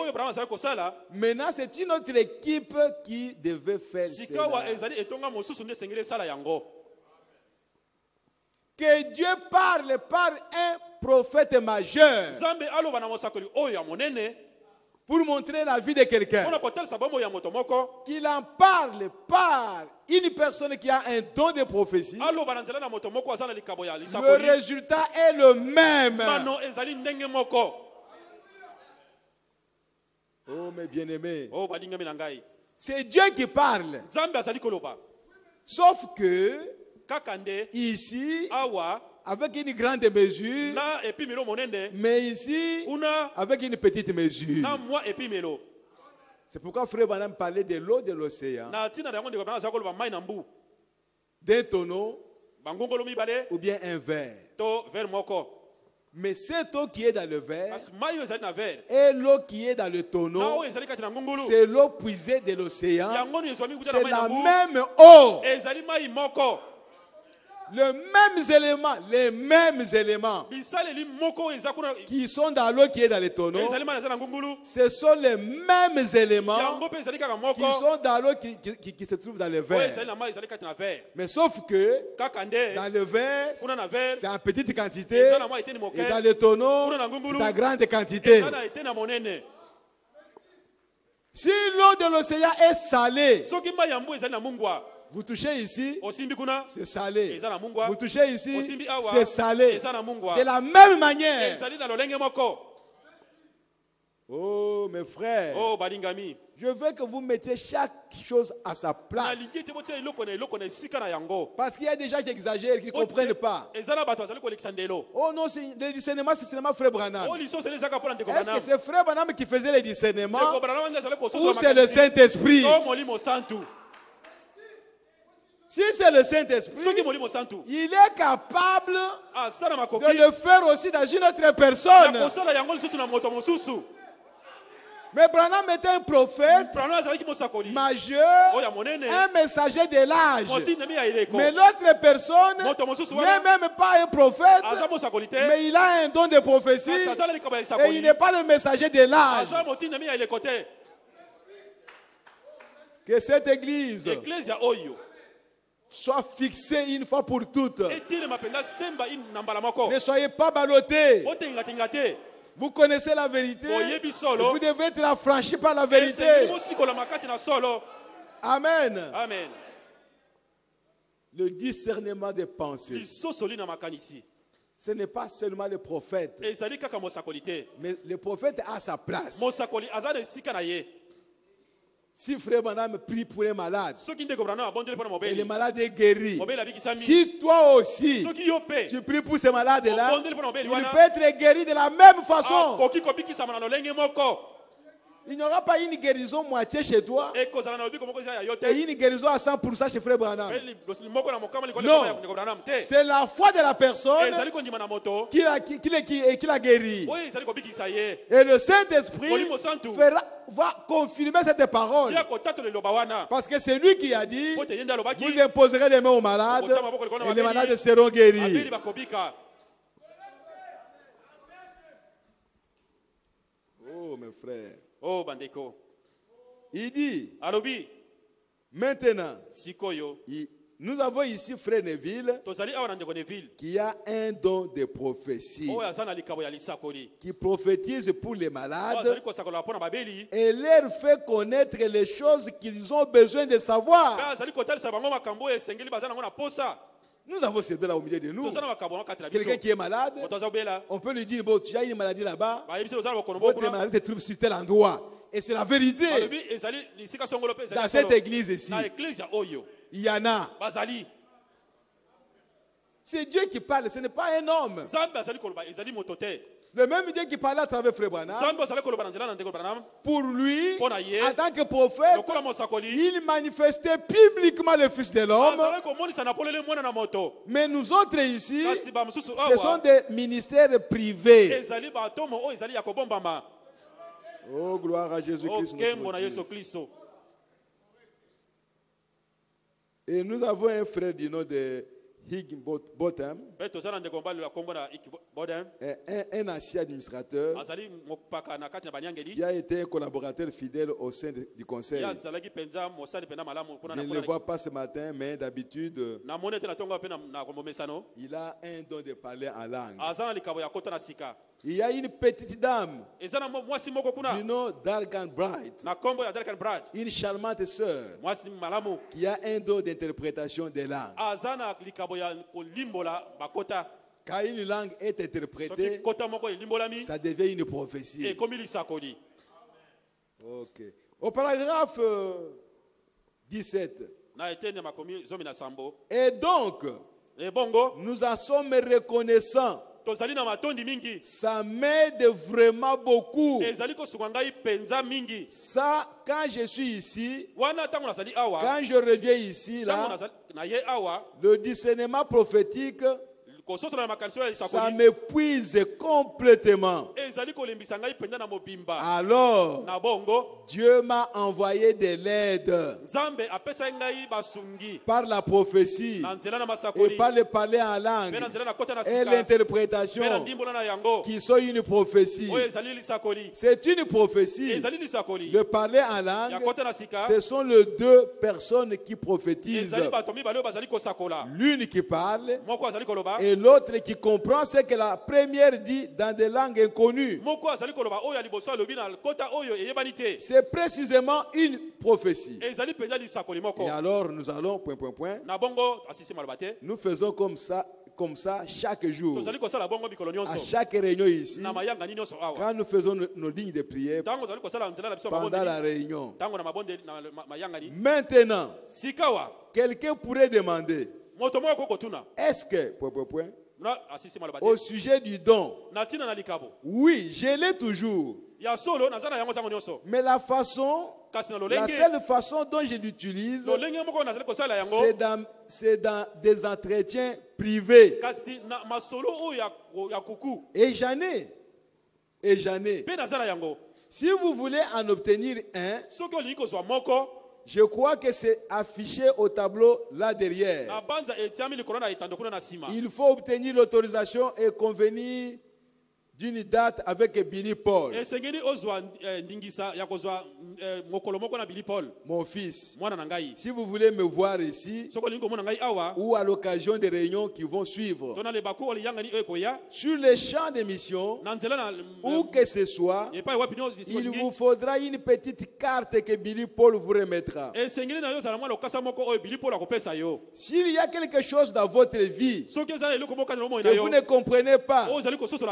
B: maintenant c'est une autre équipe qui devait faire cela. Que Dieu parle par un prophète majeur pour montrer la vie de quelqu'un, qu'il en parle par une personne qui a un don de prophétie, le résultat est le même. Oh mes bien-aimés, c'est Dieu qui parle. Sauf que ici, avec une grande mesure, mais ici, avec une petite mesure. C'est pourquoi Frère Branham parlait de l'eau de l'océan, d'un tonneau ou bien un verre. Mais cette eau qui est dans le verre et l'eau qui est dans le tonneau, c'est l'eau puisée de l'océan. C'est la même eau. Les mêmes éléments qui sont dans l'eau qui est dans le tonneau, ce sont les mêmes éléments qui sont dans l'eau qui se trouve dans le verre. Mais sauf que dans le verre, c'est en petite quantité, et dans le tonneau, c'est en grande quantité. Si l'eau de l'océan est salée, vous touchez ici, c'est salé. Vous touchez ici, c'est salé. De la même manière. Oh, mes frères. Je veux que vous mettiez chaque chose à sa place. Parce qu'il y a des gens qui exagèrent, qui ne comprennent pas. Oh non, le discernement, c'est seulement Frère Branham. Est-ce que c'est Frère Branham qui faisait le discernement ou c'est le Saint-Esprit? Si c'est le Saint-Esprit, il est capable de le faire aussi dans une autre personne. Mais Branham était un prophète majeur, un messager de l'âge. Mais l'autre personne n'est même pas un prophète, mais il a un don de prophétie et il n'est pas le messager de l'âge. Que cette église soit fixée une fois pour toutes. Ne soyez pas ballottés. Vous connaissez la vérité. Vous devez être affranchis par la vérité. Amen.
C: Amen.
B: Le discernement des pensées. Ce n'est pas seulement le prophète. Mais le prophète a sa place. Si Frère Branham prie pour un malade et le malade est guéri, si toi aussi tu pries pour ce malade-là, il peut être guéri de la même façon. Il n'y aura pas une guérison moitié chez toi et une guérison à 100% chez Frère Branham. Non, c'est la foi de la personne qui l'a guéri. Et le Saint-Esprit va confirmer cette parole. Parce que c'est lui qui a dit, vous imposerez les mains aux malades et les malades seront guéris. Oh mes frères.
C: Oh bandeko.
B: Il dit
C: Alobi.
B: Maintenant, nous avons ici Frère Neville qui a un don de prophétie, qui prophétise pour les malades et leur fait connaître les choses qu'ils ont besoin de savoir. Nous avons ces deux là au milieu de nous. Quelqu'un qui est malade, on peut lui dire, bon, tu as une maladie là-bas, votre maladie se trouve sur tel endroit. Et c'est la vérité. Dans cette église ici, il y en a. C'est Dieu qui parle, ce n'est pas un homme. Le même Dieu qui parlait à travers Frère Branham, pour lui, en tant que prophète, il manifestait publiquement le Fils de l'homme. Mais nous autres ici, ce sont des ministères privés. Oh, gloire à Jésus-Christ. Et nous avons un frère du nom de Higginbotham, un ancien administrateur qui a été un collaborateur fidèle au sein du conseil. Je ne le vois pas ce matin, mais d'habitude, il a un don de parler en langue. Il y a une petite dame du nom d'Algan Bright, une charmante sœur qui a un don d'interprétation des langues. Quand une langue est interprétée, ça devient une prophétie. Ok. Au paragraphe 17. Et donc, Nous en sommes reconnaissants. Ça m'aide vraiment beaucoup. Ça, quand je suis ici, quand je reviens ici, là, le discernement prophétique, ça m'épuise complètement. Alors, Dieu m'a envoyé de l'aide par la prophétie et par le parler en langue et l'interprétation qui sont une prophétie. C'est une prophétie. Le parler en langue, ce sont les deux personnes qui prophétisent. L'une qui parle et l'autre qui comprend ce que la première dit dans des langues inconnues. C'est précisément une prophétie. Et alors nous allons, nous faisons comme ça chaque jour. À chaque réunion ici, quand nous faisons nos lignes de prière pendant la réunion. Maintenant, quelqu'un pourrait demander, est-ce que, au sujet du don, oui, je l'ai toujours. Mais la seule façon dont je l'utilise, c'est dans des entretiens privés. Et j'en ai. Si vous voulez en obtenir un, je crois que c'est affiché au tableau là derrière. Il faut obtenir l'autorisation et convenir d'une date avec Billy Paul. Mon fils, si vous voulez me voir ici, ou à l'occasion des réunions qui vont suivre, sur les champs de mission, où que ce soit, il vous faudra une petite carte que Billy Paul vous remettra. S'il y a quelque chose dans votre vie que vous ne comprenez pas,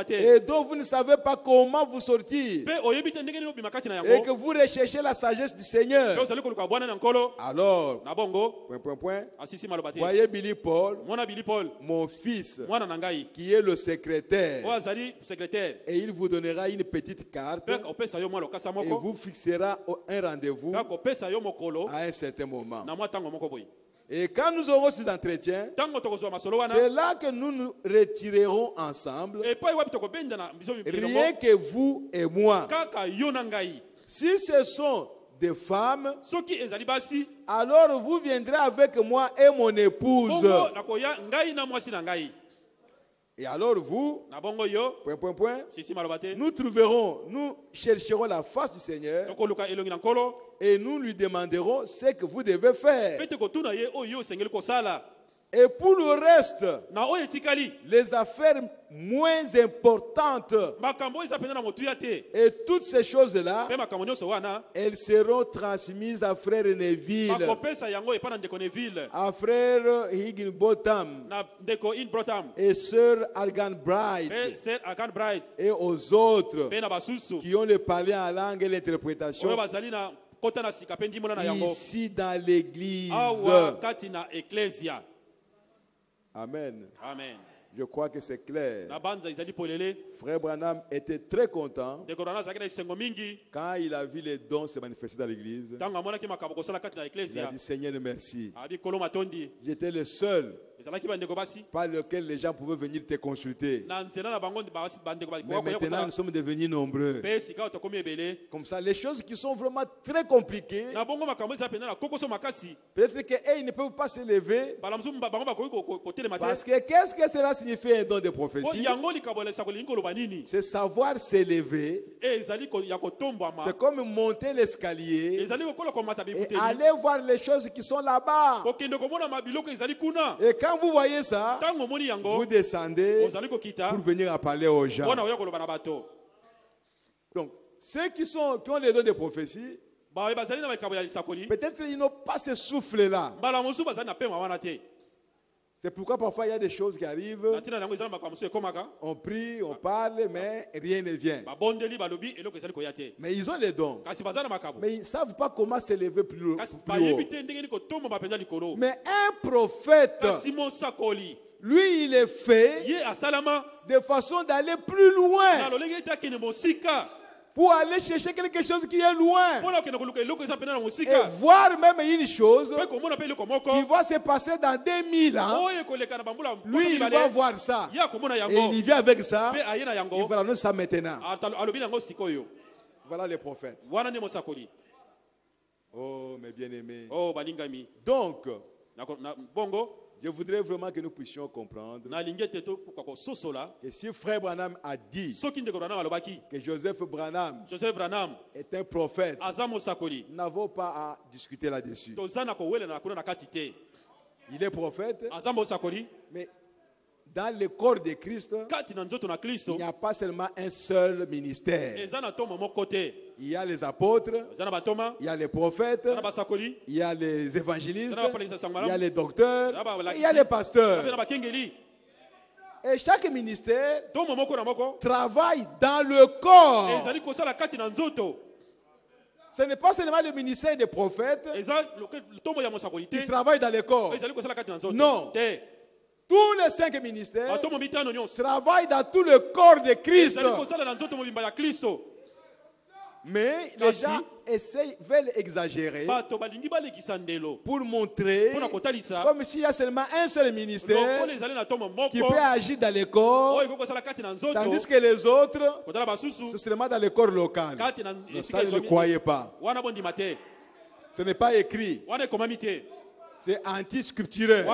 B: et dont vous ne savez pas comment vous sortir, et que vous recherchez la sagesse du Seigneur, alors, voyez Billy Paul, mon fils, qui est le secrétaire, et il vous donnera une petite carte, et vous fixera un rendez-vous à un certain moment. Et quand nous aurons ces entretiens, c'est là que nous nous retirerons ensemble, rien que vous et moi. Si ce sont des femmes, alors vous viendrez avec moi et mon épouse. Et alors vous, nous chercherons la face du Seigneur et nous lui demanderons ce que vous devez faire. Et pour le reste, les affaires moins importantes et toutes ces choses-là, elles seront transmises à frère Neville, à frère Higginbotham et sœur Algan Bright et aux autres qui ont le parler en langue et l'interprétation ici dans l'église. Amen.
C: Amen.
B: Je crois que c'est clair. Frère Branham était très content quand il a vu les dons se manifester dans l'église. Il a dit Seigneur merci. J'étais le seul par lequel les gens pouvaient venir te consulter. Mais maintenant nous sommes devenus nombreux. Comme ça, les choses qui sont vraiment très compliquées, peut-être qu'ils ne peuvent pas se lever. Parce que qu'est-ce que cela signifie un don de prophétie? C'est savoir s'élever. C'est comme monter l'escalier et aller voir les choses qui sont là-bas. Et quand vous voyez ça, vous descendez pour venir en parler aux gens. Donc, ceux qui ont les dons de prophétie, peut-être ils n'ont pas ce souffle-là. C'est pourquoi parfois il y a des choses qui arrivent. On prie, on parle, mais rien ne vient. Mais ils ont les dons. Mais ils ne savent pas comment s'élever plus haut. Mais un prophète Lui, il est fait de façon d'aller plus loin. Pour aller chercher quelque chose qui est loin. Et voir même une chose qui va se passer dans 2000 ans. Lui, il va voir ça. Et il vient avec ça. Il va annoncer ça maintenant. Voilà les prophètes. Oh, mes bien-aimés. Donc, je voudrais vraiment que nous puissions comprendre que si Frère Branham a dit que Joseph Branham est un prophète, nous n'avons pas à discuter là-dessus. Il est prophète, mais dans le corps de Christ, il n'y a pas seulement un seul ministère. Il y a les apôtres, il y a les prophètes, il y a les évangélistes, il y a les docteurs, il y a les pasteurs. Et chaque ministère travaille dans le corps. Ce n'est pas seulement le ministère des prophètes qui travaille dans le corps. Non. Tous les 5 ministères travaillent dans tout le corps de Christ. Mais les gens veulent exagérer pour montrer comme s'il y a seulement un seul ministère qui peut agir dans le corps, tandis que les autres, c'est seulement dans le corps local. Non, ça, ne le croyez pas. Ce n'est pas écrit. C'est anti-scripturel.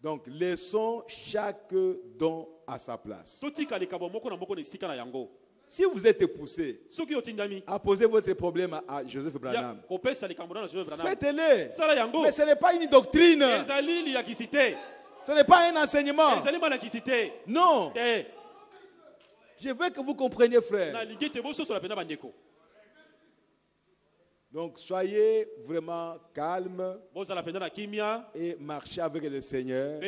B: Donc, laissons chaque don à sa place. Si vous êtes poussé à poser votre problème à Joseph Branham, faites-le. Mais ce n'est pas une doctrine. Ce n'est pas un enseignement. Non. Je veux que vous compreniez, frère. Donc, soyez vraiment calme et marchez avec le Seigneur,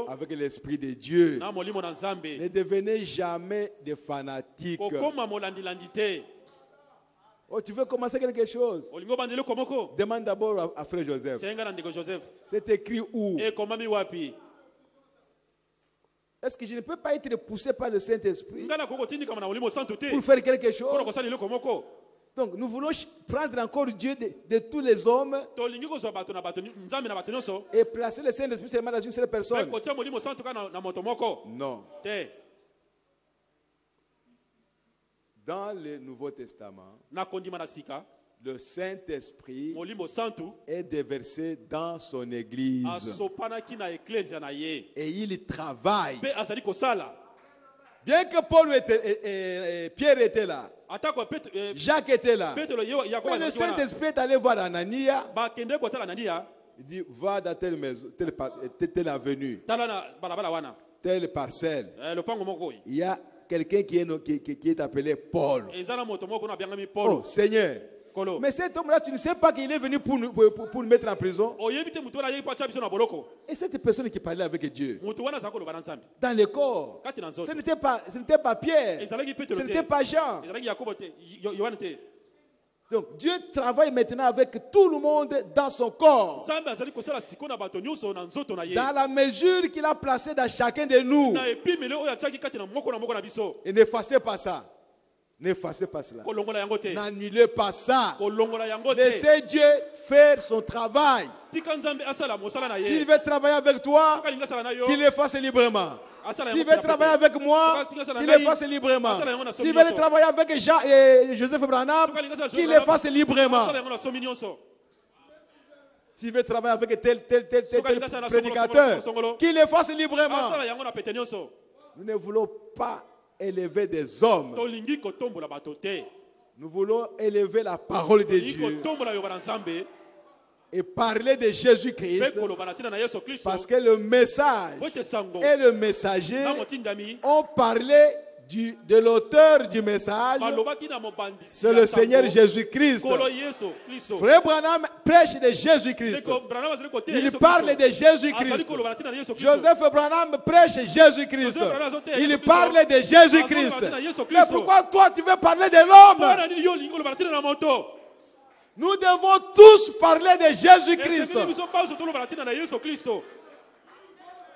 B: avec l'Esprit de Dieu. Ne devenez jamais des fanatiques. Oh, tu veux commencer quelque chose? Demande d'abord à Frère Joseph. C'est écrit où? Est-ce que je ne peux pas être poussé par le Saint-Esprit pour faire quelque chose? Donc, nous voulons prendre encore Dieu de tous les hommes et placer le Saint-Esprit seulement dans une seule personne. Non. Dans le Nouveau Testament, le Saint-Esprit est déversé dans son église. Et il travaille. Bien que Paul et Pierre étaient là, Jacques était là, mais le Saint-Esprit est allé voir Anania. Il dit, va dans telle maison, telle avenue, telle parcelle. Il y a quelqu'un qui est appelé Paul. Oh Seigneur, mais cet homme-là, tu ne sais pas qu'il est venu pour nous mettre en prison. Et cette personne qui parlait avec Dieu, dans le corps, ce n'était pas Pierre, ce n'était pas Jean. Donc Dieu travaille maintenant avec tout le monde dans son corps, dans la mesure qu'il a placé dans chacun de nous. Et n'effacez pas ça. N'effacez pas cela. N'annulez pas ça. Laissez Dieu faire son travail. S'il veut travailler avec toi, qu'il le fasse librement. S'il veut travailler avec moi, qu'il le fasse librement. S'il veut travailler avec Jean et Joseph Branham, qu'il le fasse librement. S'il veut travailler avec tel prédicateur, qu'il le fasse librement. Nous ne voulons pas élever des hommes. Nous voulons élever la parole de Dieu et parler de Jésus-Christ, parce que le message et le messager ont parlé de l'auteur du message, c'est le Seigneur Jésus-Christ. Frère Branham prêche de Jésus-Christ. Il parle de Jésus-Christ. Joseph Branham prêche Jésus-Christ. Il parle de Jésus-Christ. Mais pourquoi toi tu veux parler de l'homme? Nous devons tous parler de Jésus-Christ.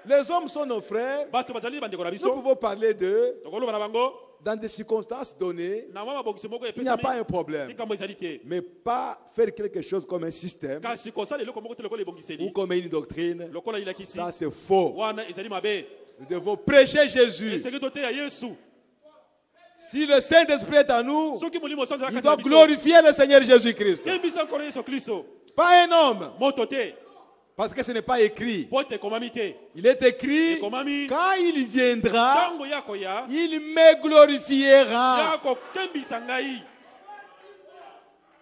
B: Les hommes sont nos frères. Nous pouvons parler d'eux. Dans des circonstances données, il n'y a pas un problème. Mais pas faire quelque chose comme un système ou comme une doctrine. Ça, c'est faux. Nous devons prêcher Jésus. Si le Saint-Esprit est en nous, il doit glorifier le Seigneur Jésus-Christ. Pas un homme. Parce que ce n'est pas écrit. Il est écrit, quand il viendra, il me glorifiera. Vous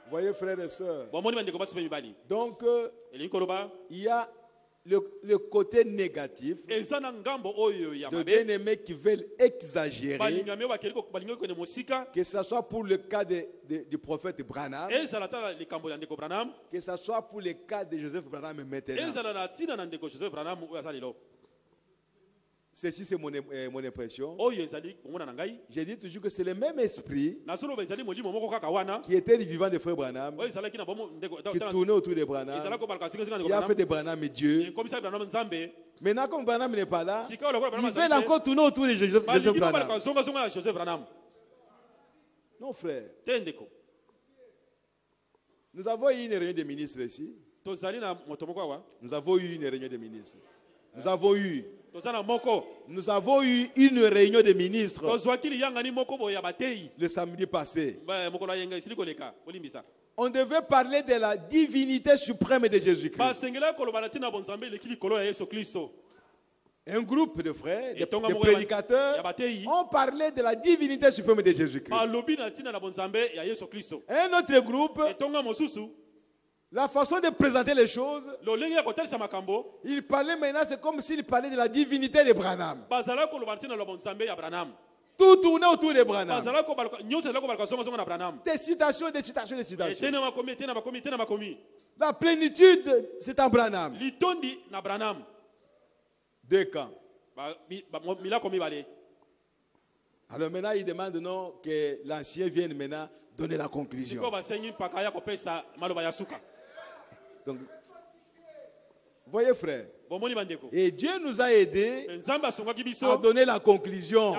B: voyez, frères et sœurs. Donc, il y a le côté négatif de bien-aimés qui veulent exagérer, que ce soit pour le cas du prophète Branham, que ce soit pour le cas de Joseph Branham maintenant. Ceci, c'est mon impression. J'ai dit toujours que c'est le même esprit qui était le vivant des frères Branham, qui tournait autour des Branham, qui a fait des Branham et Dieu. Maintenant, comme Branham n'est pas là, ils veulent encore tourner autour de Joseph Branham. Non, frère. Nous avons eu une réunion des ministres ici. Nous avons eu une réunion des ministres. Nous avons eu une réunion des ministres le samedi passé. On devait parler de la divinité suprême de Jésus-Christ. Un groupe de frères, de prédicateurs, ont parlé de la divinité suprême de Jésus-Christ. Un autre groupe, la façon de présenter les choses, il parlait maintenant, c'est comme s'il parlait de la divinité de Branham. Tout tournait autour de Branham. Des citations. La plénitude, c'est en Branham. Deux camps. Alors maintenant, il demande non, que l'ancien vienne maintenant donner la conclusion. Donc, voyez frère, et Dieu nous a aidés à donner la conclusion.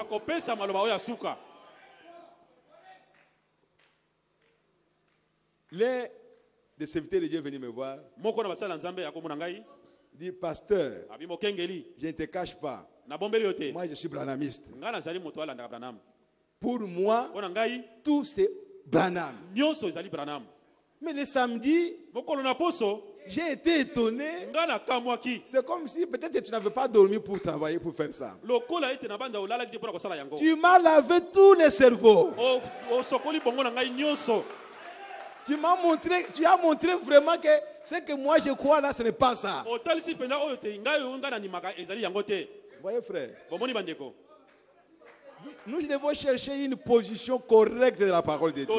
B: L'un des serviteurs de Dieu est venu me voir. Il dit, pasteur, je ne te cache pas. Moi, je suis branhamiste. Pour moi, tout c'est Branham. Mais le samedi, j'ai été étonné. C'est comme si peut-être tu n'avais pas dormi pour travailler, pour faire ça. Tu m'as lavé tous les cerveaux. Tu as montré vraiment que ce que moi je crois là, ce n'est pas ça. Vous voyez, frère, nous devons chercher une position correcte de la parole de Dieu.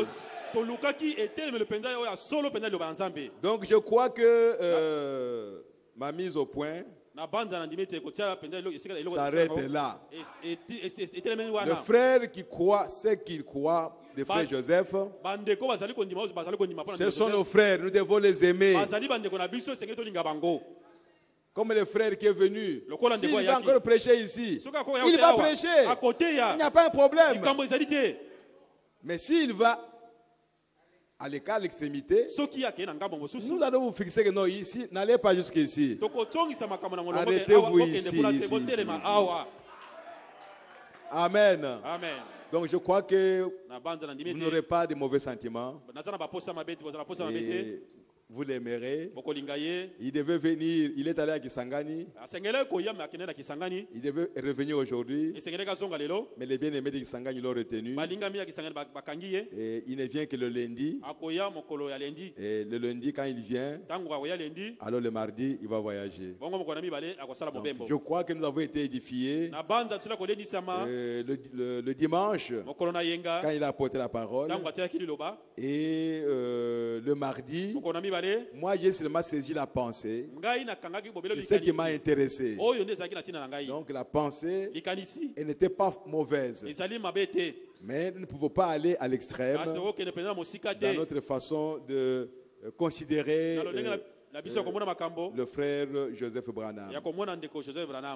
B: Donc je crois que ma mise au point s'arrête là. Le frère qui croit ce qu'il croit, de frère Joseph, ce sont nos frères, nous devons les aimer. Comme le frère qui est venu, s'il va encore prêcher ici, il va prêcher. Il n'y a pas un problème. Mais s'il va à l'écart, à l'extrémité, nous allons vous fixer que non, ici, n'allez pas jusqu'ici. Arrêtez-vous ici. Amen.
C: Amen.
B: Donc je crois que vous n'aurez pas de mauvais sentiments. Et vous l'aimerez. Il devait venir, il est allé à Kisangani. Il devait revenir aujourd'hui. Mais les bien-aimés de Kisangani l'ont retenu. Et il ne vient que le lundi. Et le lundi, quand il vient, alors le mardi, il va voyager. Donc, je crois que nous avons été édifiés le dimanche, quand il a apporté la parole. Et le mardi, moi j'ai seulement saisi la pensée. C'est ce qui m'a intéressé. Donc la pensée, elle n'était pas mauvaise. Mais nous ne pouvons pas aller à l'extrême dans notre façon de considérer le frère Joseph Branham.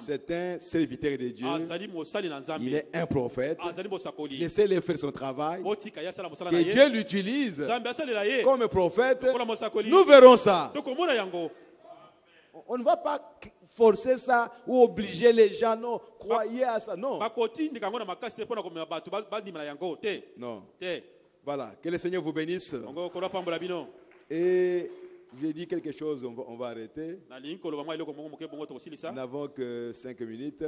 B: C'est un serviteur de Dieu. Il est un prophète. Laissez-le faire son travail. Que Dieu l'utilise comme prophète. Nous verrons ça. On ne va pas forcer ça ou obliger les gens. Non, croyez à ça. Non. Non. Voilà. Que le Seigneur vous bénisse. Et j'ai dit quelque chose, on va arrêter. Nous n'avons que 5 minutes.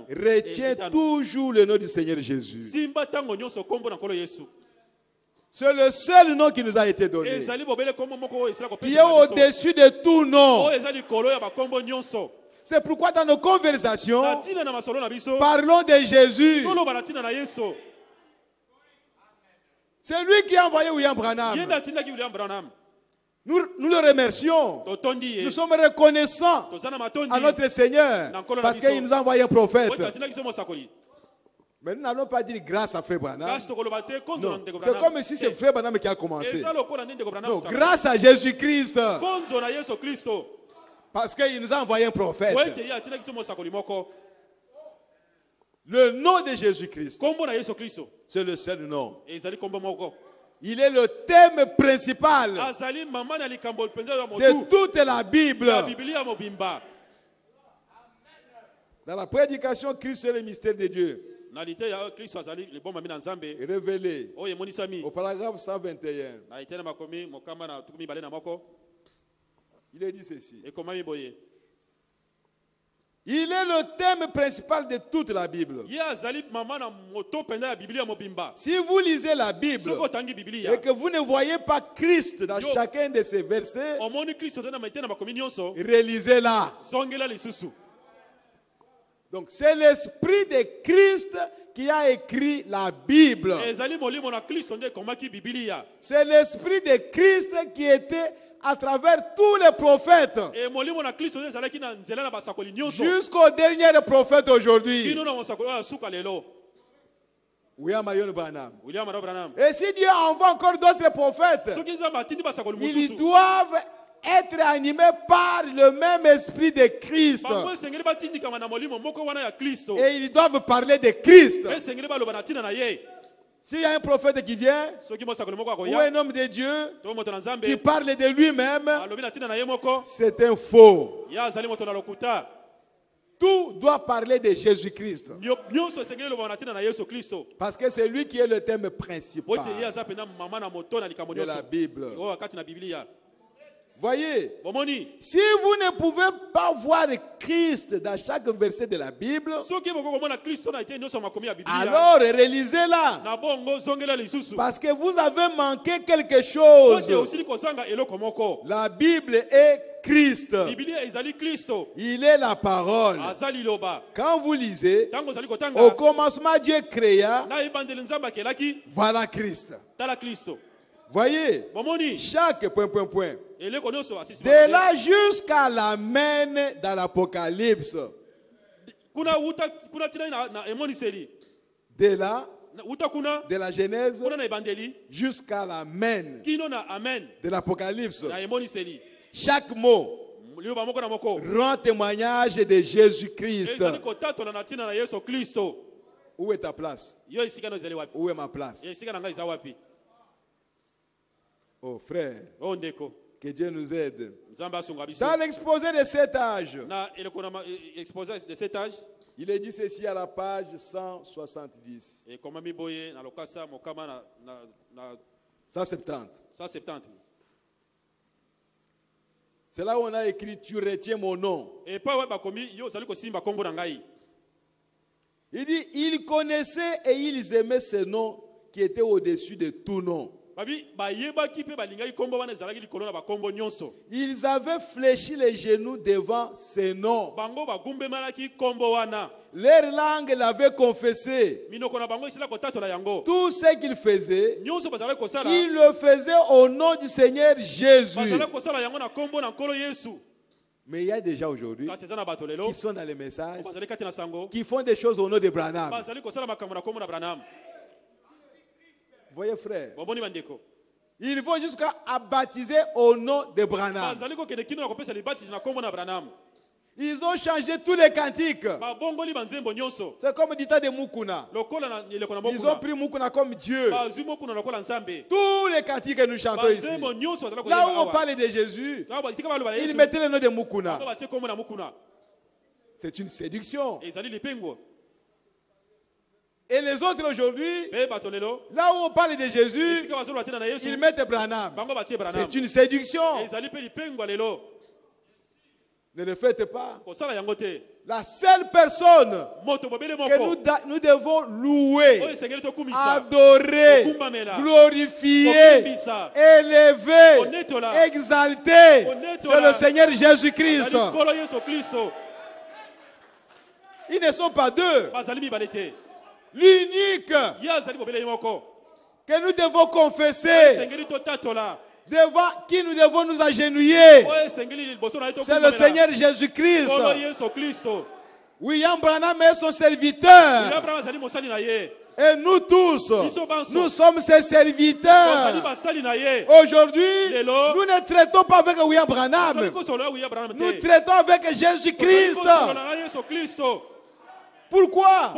B: Retiens toujours le nom du Seigneur Jésus. C'est le seul nom qui nous a été donné, qui est au-dessus de tout nom. C'est pourquoi dans nos conversations, parlons de Jésus. C'est lui qui a envoyé William Branham. Nous le remercions. Nous sommes reconnaissants à notre Seigneur parce qu'il nous a envoyé un prophète. Mais nous n'allons pas dire grâce à Frère Branham. C'est comme si c'est Frère Branham qui a commencé. Non, grâce à Jésus-Christ. Parce qu'il nous a envoyé un prophète. Le nom de Jésus-Christ, c'est le seul nom. Il est le thème principal de toute la Bible. Dans la prédication, Christ est le mystère de Dieu. Révélé au paragraphe 121. Il est dit ceci. Il est le thème principal de toute la Bible. Si vous lisez la Bible et que vous ne voyez pas Christ dans chacun de ces versets, relisez-la. Donc c'est l'esprit de Christ qui a écrit la Bible. C'est l'esprit de Christ qui était à travers tous les prophètes jusqu'au dernier prophète aujourd'hui. William Branham. Et si Dieu envoie encore d'autres prophètes, ils doivent être animés par le même esprit de Christ. Et ils doivent parler de Christ. S'il y a un prophète qui vient, ou un homme de Dieu qui parle de lui-même, c'est un faux. Tout doit parler de Jésus-Christ. Parce que c'est lui qui est le thème principal de la Bible. Voyez, si vous ne pouvez pas voir Christ dans chaque verset de la Bible, alors relisez-la. Parce que vous avez manqué quelque chose. La Bible est Christ. Il est la parole. Quand vous lisez, au commencement Dieu créa, voilà Christ. Voyez, chaque point. De là jusqu'à l'amen dans l'Apocalypse. De là, de la Genèse jusqu'à l'amen de l'Apocalypse. Chaque mot rend témoignage de Jésus-Christ. Où est ta place? Où est ma place? Oh frère, que Dieu nous aide. Dans l'exposé de cet âge, il est dit ceci à la page 170. 170. C'est là où on a écrit: tu retiens mon nom. Il dit: ils connaissaient et ils aimaient ce nom qui était au-dessus de tout nom. Ils avaient fléchi les genoux devant ces noms. Leur langue l'avait confessé. Tout ce qu'ils faisaient, ils le faisaient au nom du Seigneur Jésus. Mais il y a des gens aujourd'hui qui sont dans les messages, qui font des choses au nom de Branham. Voyez frère, Ils vont jusqu'à baptiser au nom de Branham. Ils ont changé tous les cantiques. C'est comme dit de Mukuna. Ils ont pris Mukuna comme Dieu. Tous les cantiques que nous chantons ici. Là où on parle de Jésus, ils mettaient le nom de Mukuna. C'est une séduction. Et les autres aujourd'hui, là où on parle de Jésus, ils mettent Branham. C'est une séduction. Ne le faites pas. La seule personne que nous devons louer, adorer, glorifier, élever, exalter, c'est le Seigneur Jésus-Christ. Ils ne sont pas deux. L'unique que nous devons confesser, devant qui nous devons nous agenouiller, c'est le Seigneur Jésus-Christ. William Branham est son serviteur. Et nous tous, nous sommes ses serviteurs. Aujourd'hui, nous ne traitons pas avec William Branham. Nous traitons avec Jésus-Christ. Pourquoi?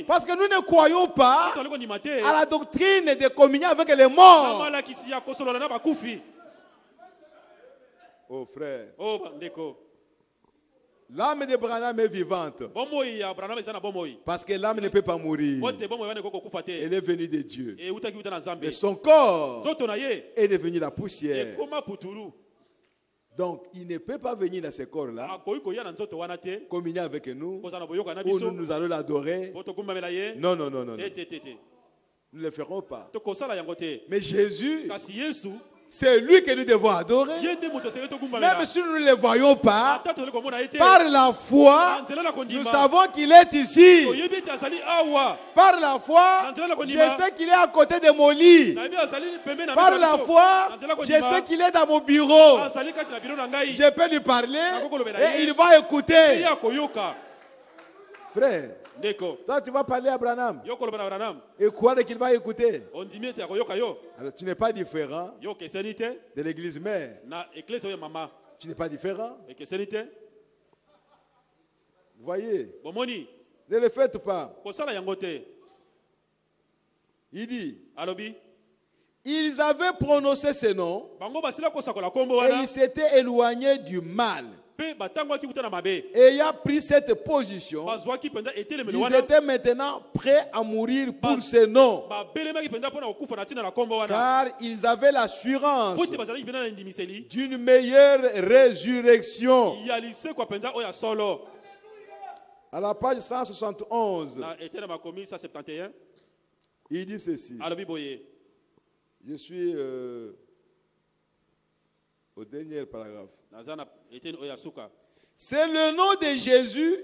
B: Parce que nous ne croyons pas à la doctrine de communion avec les morts. Oh frère, l'âme de Branham est vivante. Parce que l'âme ne peut pas mourir. Elle est venue de Dieu. Et son corps est devenu la poussière. Donc, il ne peut pas venir dans ce corps-là, communier avec nous, ou nous allons l'adorer. Non, non, non, non. Nous ne le ferons pas. Mais Jésus, c'est lui que nous devons adorer. Même si nous ne le voyons pas, par la foi, nous savons qu'il est ici. Par la foi, je sais qu'il est à côté de mon lit. Par la foi, je sais qu'il est dans mon bureau. Je peux lui parler et il va écouter. Frère, toi tu vas parler à Branham et croire qu'il va écouter. Alors tu n'es pas différent de l'église mère. Tu n'es pas différent. Vous voyez, ne le faites pas. Il dit, ils avaient prononcé ce nom et ils s'étaient éloignés du mal. Ayant pris cette position, ils étaient maintenant prêts à mourir pour ce nom, car ils avaient l'assurance d'une meilleure résurrection. À la page 171, il dit ceci. Je suis au dernier paragraphe. C'est le nom de Jésus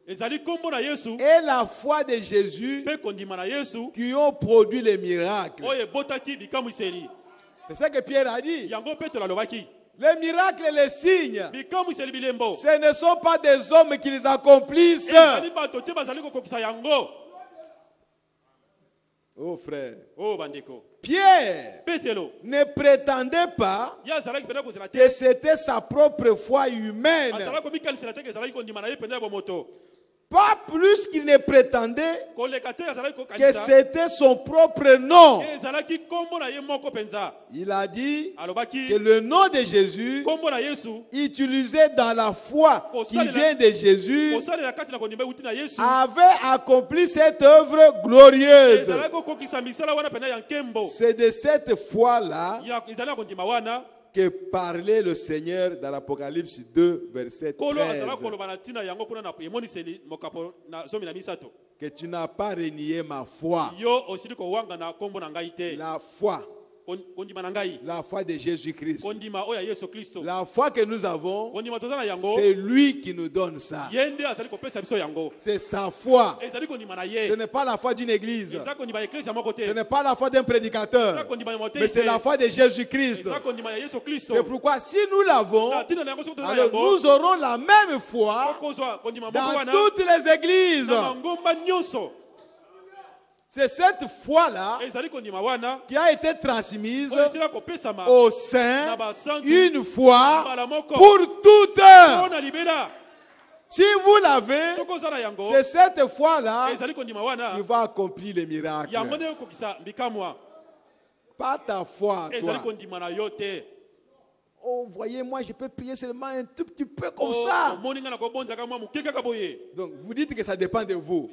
B: et la foi de Jésus qui ont produit les miracles. C'est ça que Pierre a dit. Les miracles et les signes, ce ne sont pas des hommes qui les accomplissent. Oh frère, Pierre ne prétendait pas que c'était sa propre foi humaine. Pas plus qu'il ne prétendait que c'était son propre nom. Il a dit que le nom de Jésus, utilisé dans la foi qui vient de Jésus, avait accompli cette œuvre glorieuse. C'est de cette foi-là que parlait le Seigneur dans l'Apocalypse 2, verset 13. Que tu n'as pas renié ma foi. La foi. La foi de Jésus-Christ. La foi que nous avons, c'est lui qui nous donne ça. C'est sa foi. Ce n'est pas la foi d'une église. Ce n'est pas la foi d'un prédicateur. Mais c'est la foi de Jésus-Christ. C'est pourquoi si nous l'avons, alors nous aurons la même foi dans toutes les églises. C'est cette foi-là qui a été transmise au sein une fois pour toutes. Si vous l'avez, c'est cette foi-là qui va accomplir les miracles. Pas ta foi, toi. Oh, voyez, moi je peux prier seulement un tout petit peu comme ça. Donc vous dites que ça dépend de vous.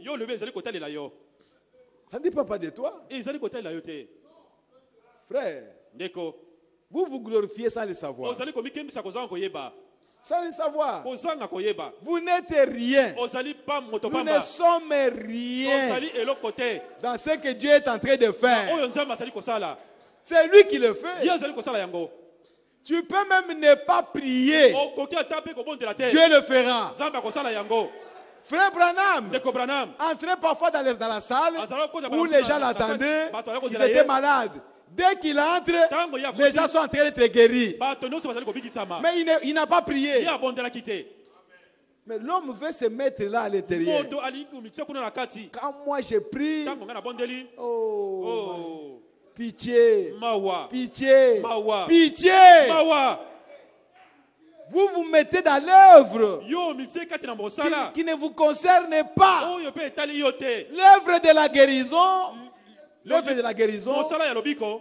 B: Ça ne dépend pas de toi. Frère, vous vous glorifiez sans le savoir. Sans le savoir. Vous n'êtes rien. Nous ne sommes rien dans ce que Dieu est en train de faire. C'est lui qui le fait. Tu peux même ne pas prier. Dieu le fera. Frère Branham entrait parfois dans la salle où les gens l'attendaient. Ils étaient malades. Dès qu'il entre, les gens sont en train d'être guéris. Mais il n'a pas prié. Mais l'homme veut se mettre là à l'intérieur. Quand moi je prie, oh, pitié, pitié, pitié. Vous vous mettez dans l'œuvre qui ne vous concerne pas. L'œuvre de la guérison,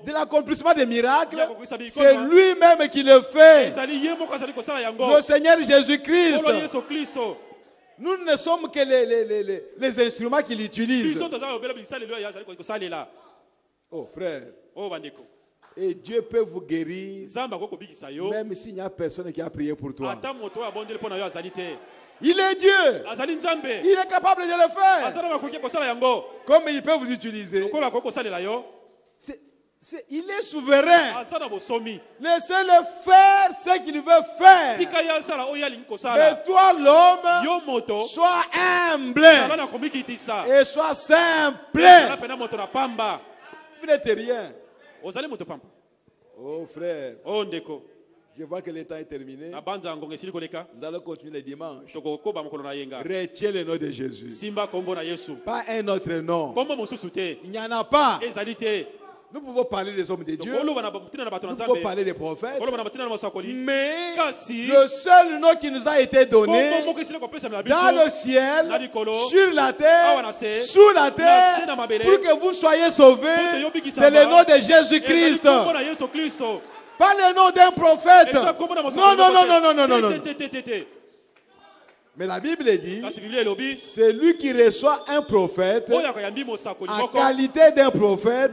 B: de l'accomplissement des miracles, c'est lui-même qui le fait. Le Seigneur Jésus-Christ. Nous ne sommes que les instruments qu'il utilise. Oh frère. Et Dieu peut vous guérir même s'il n'y a personne qui a prié pour toi. Il est Dieu. Il est capable de le faire. Comme il peut vous utiliser. Il est souverain. Laissez-le faire ce qu'il veut faire. Mais toi, l'homme, sois humble et sois simple. Vous n'êtes rien. Oh frère, je vois que le temps est terminé. Nous allons continuer le dimanche. Retiens le nom de Jésus. Pas un autre nom. Il n'y en a pas. Nous pouvons parler des hommes de Dieu. Nous pouvons parler des prophètes. Mais le seul nom qui nous a été donné dans le ciel, sur la terre, sous la terre, pour que vous soyez sauvés, c'est le nom de Jésus-Christ. Pas le nom d'un prophète. Non, non, non, non, non, non, non. Mais la Bible dit, c'est lui qui reçoit un prophète en qualité d'un prophète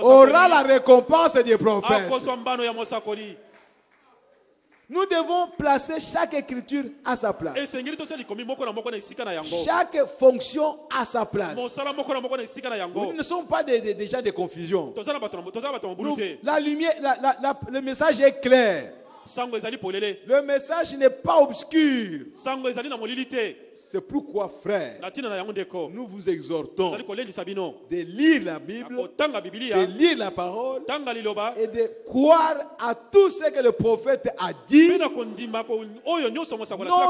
B: aura la récompense des prophètes. Nous devons placer chaque écriture à sa place. Chaque fonction à sa place. Nous ne sommes pas des gens de confusion. La lumière, le message est clair. Le message n'est pas obscur. C'est pourquoi, frère, nous vous exhortons de lire la Bible, de lire la parole et de croire à tout ce que le prophète a dit. Non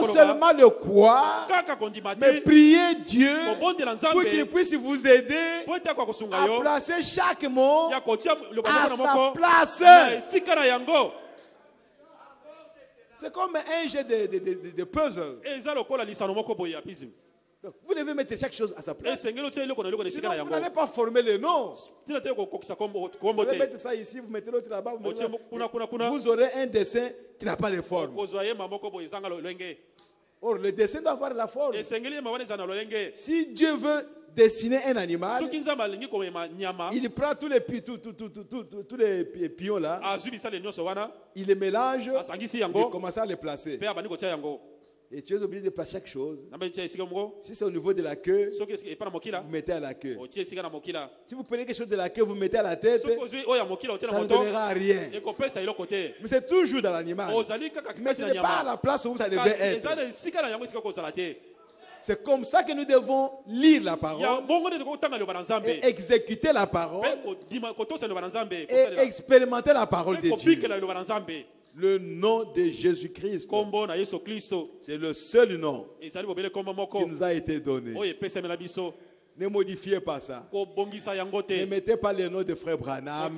B: seulement le croire, mais prier Dieu pour qu'il puisse vous aider à placer chaque mot à sa place. C'est comme un jeu de puzzle. Donc, vous devez mettre chaque chose à sa place. Sinon, vous n'allez pas former le nom. Vous allez mettre ça ici, vous mettez l'autre là-bas. Vous aurez un dessin qui n'a pas de forme. Or, le dessin doit avoir la forme. Si Dieu veut dessiner un animal, il prend tous les pions là, il les mélange et commence à les placer. Et tu es obligé de placer chaque chose. Si c'est au niveau de la queue, vous mettez à la queue. Si vous prenez quelque chose de la queue, vous mettez à la tête, ça ne donnera rien. Mais c'est toujours dans l'animal. Mais ce n'est pas à la place où ça devait être. C'est comme ça que nous devons lire la parole et exécuter la parole et expérimenter la parole de Dieu. Le nom de Jésus-Christ, c'est le seul nom qui nous a été donné. Ne modifiez pas ça. Ne mettez pas le nom de frère Branham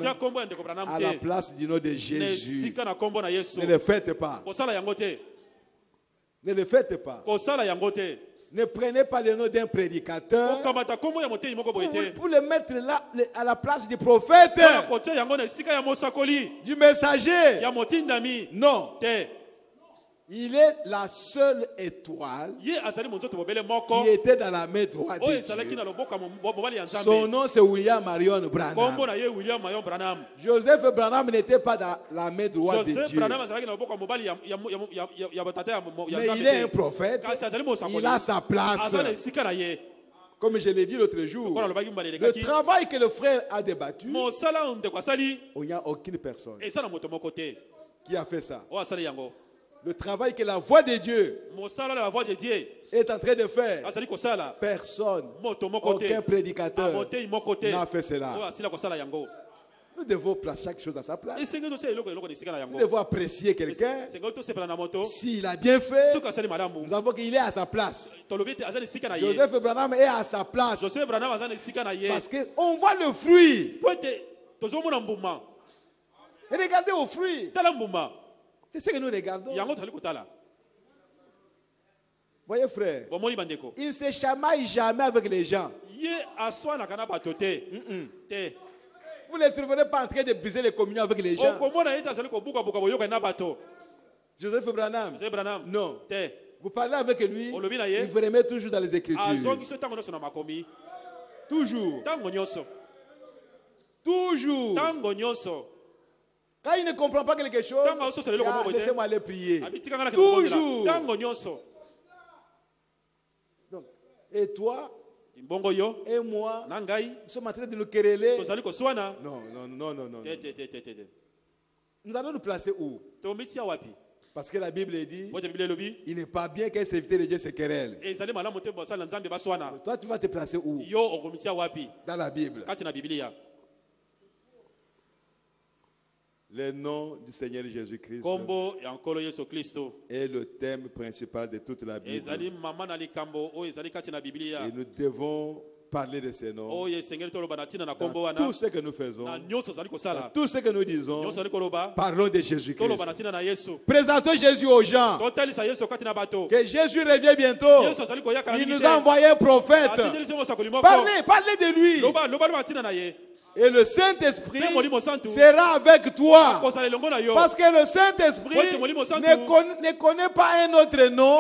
B: à la place du nom de Jésus. Ne le faites pas. Ne le faites pas. Ne prenez pas le nom d'un prédicateur pour le mettre là à la place du prophète, du messager. Non. Il est la seule étoile qui était dans la main droite de Dieu. Son nom c'est William Marion Branham. Joseph Branham n'était pas dans la main droite de Dieu. Mais il est un prophète. Il a sa place. Comme je l'ai dit l'autre jour, le travail que le frère a débattu, il n'y a aucune personne qui a fait ça. Le travail que la voix de Dieu est en train de faire, personne, aucun prédicateur n'a fait cela. Nous devons placer chaque chose à sa place. Nous devons apprécier quelqu'un. S'il a bien fait, nous avons qu'il est à sa place. Joseph Branham est à sa place. Parce qu'on voit le fruit. Et regardez au fruit. C'est ce que nous regardons. Voyez frère, il ne se chamaille jamais avec les gens. Vous ne les trouverez pas en train de briser les communions avec les gens. Joseph Branham, non. Vous parlez avec lui, il vous remet toujours dans les Écritures. Toujours. Toujours. Quand il ne comprend pas quelque chose, laissez-moi aller prier. Toujours. Donc, et toi et moi, nous sommes en train de nous quereller. Non. Nous allons nous placer où? Parce que la Bible dit, il n'est pas bien qu'un serviteur de Dieu se querelle. Toi, tu vas te placer où? Dans la Bible. Le nom du Seigneur Jésus-Christ est le thème principal de toute la Bible. Et nous devons parler de ces noms. Dans tout ce que nous faisons, dans tout ce que nous disons, parlons de Jésus-Christ. Présentons Jésus aux gens. Que Jésus revienne bientôt. Il nous a envoyé un prophète. Parlez de lui. Et le Saint-Esprit sera avec toi. Parce que le Saint-Esprit ne connaît pas un autre nom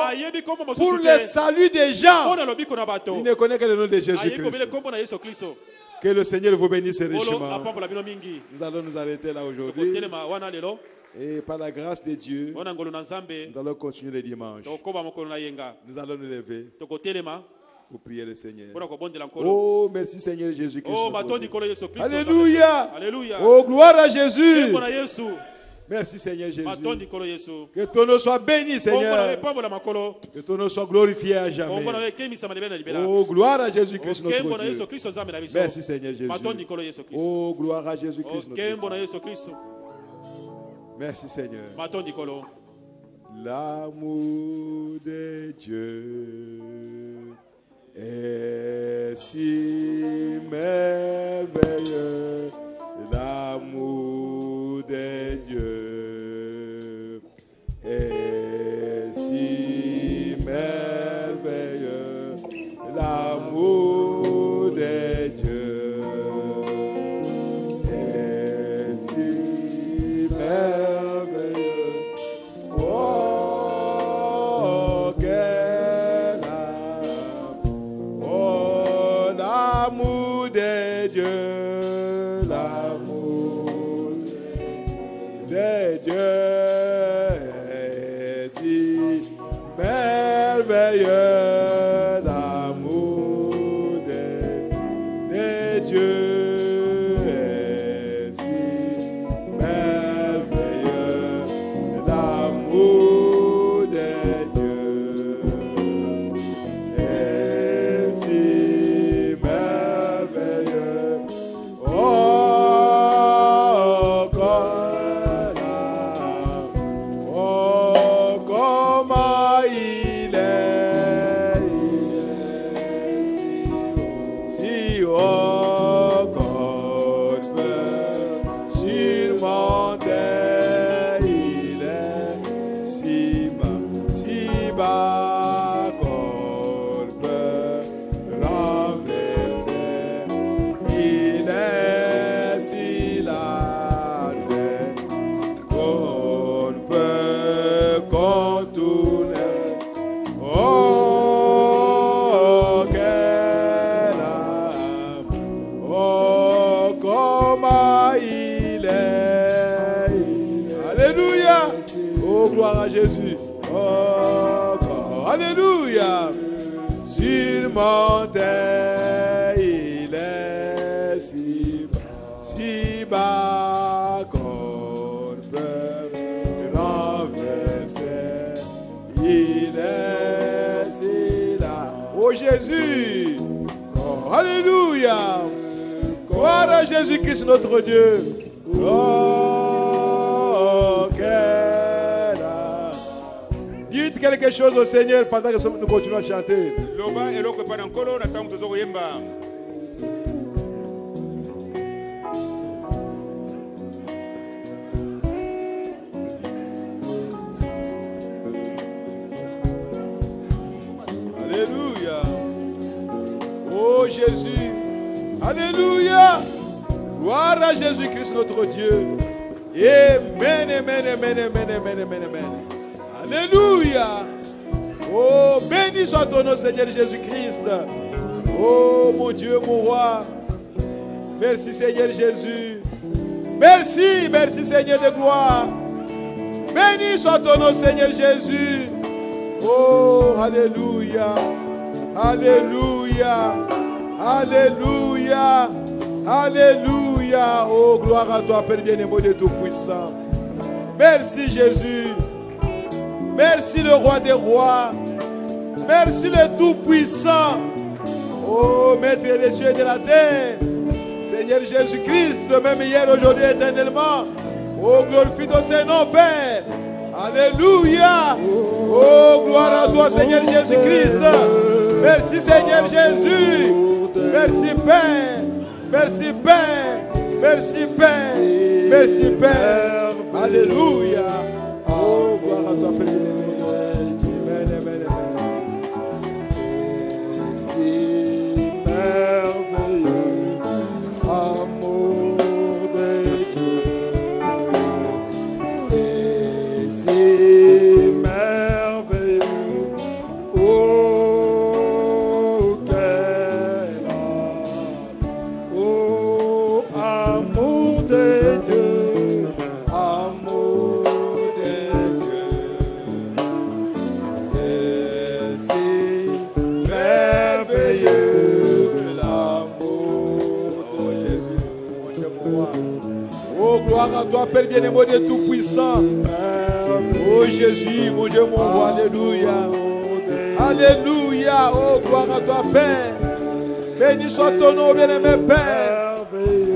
B: pour le salut des gens. Il ne connaît que le nom de Jésus-Christ. Que le Seigneur vous bénisse richement. Nous allons nous arrêter là aujourd'hui. Et par la grâce de Dieu, nous allons continuer le dimanche. Nous allons nous lever pour prier le Seigneur. Oh, merci Seigneur Jésus-Christ. Alléluia. Oh, gloire à Jésus. Merci Seigneur Jésus. Que ton nom soit béni, Seigneur. Que ton nom soit glorifié à jamais. Oh, gloire à Jésus-Christ, notre Dieu. Merci Seigneur Jésus. Oh, gloire à Jésus-Christ, notre Dieu. Merci Seigneur. L'amour de Dieu est si merveilleux, l'amour de Dieu est si merveilleux, l'amour de Dieu est si merveilleux. Oh, quel amour, oh, l'amour de Dieu, l'amour de Dieu est si merveilleux, l'amour de Dieu est si merveilleux, l'amour de Dieu est si merveilleux. Oh, comment il est Alléluia. Oh, gloire à Jésus. Oh, alléluia. Sur le montagne, il est si bas qu'on peut renverser. Il est si là. Oh Jésus. Oh, alléluia. Gloire à Jésus-Christ notre Dieu. Oh, quel âme. Dites quelque chose au Seigneur pendant que nous continuons à chanter. Alléluia. Oh Jésus. Alléluia. Gloire à Jésus-Christ notre Dieu. Amen, amen, amen, amen, amen, amen, amen. Alléluia. Oh, béni soit ton nom, Seigneur Jésus-Christ. Oh, mon Dieu, mon roi. Merci, Seigneur Jésus. Merci, merci, Seigneur de gloire. Béni soit ton nom, Seigneur Jésus. Oh, alléluia. Alléluia. Alléluia. Alléluia. Oh, gloire à toi, Père bien-aimé de Tout-Puissant. Merci, Jésus. Merci, le Roi des Rois. Merci, le Tout-Puissant. Oh, Maître des cieux et de la terre. Seigneur Jésus-Christ, le même hier, aujourd'hui, éternellement. Oh, glorifie ton Saint-Nom, Père. Alléluia. Oh, gloire à toi, Seigneur Jésus-Christ. Merci, Seigneur Jésus. Merci, Père. Merci, Père. Merci, Père. Merci, Père. Alléluia. Oh, gloire à toi, Père. Amen, amen, amen. Si merveilleux amour de Dieu. Et si merveilleux. Oh, quel âme. Oh, amour de Dieu. Amour de Dieu. Et si merveilleux l'amour de Jésus. Oh, gloire à toi, Père bien-aimé de Tout-Puissant. Oh Jésus, mon Dieu, mon roi, alléluia. Alléluia, oh gloire à toi, Père. Béni soit ton nom, bien-aimé Père.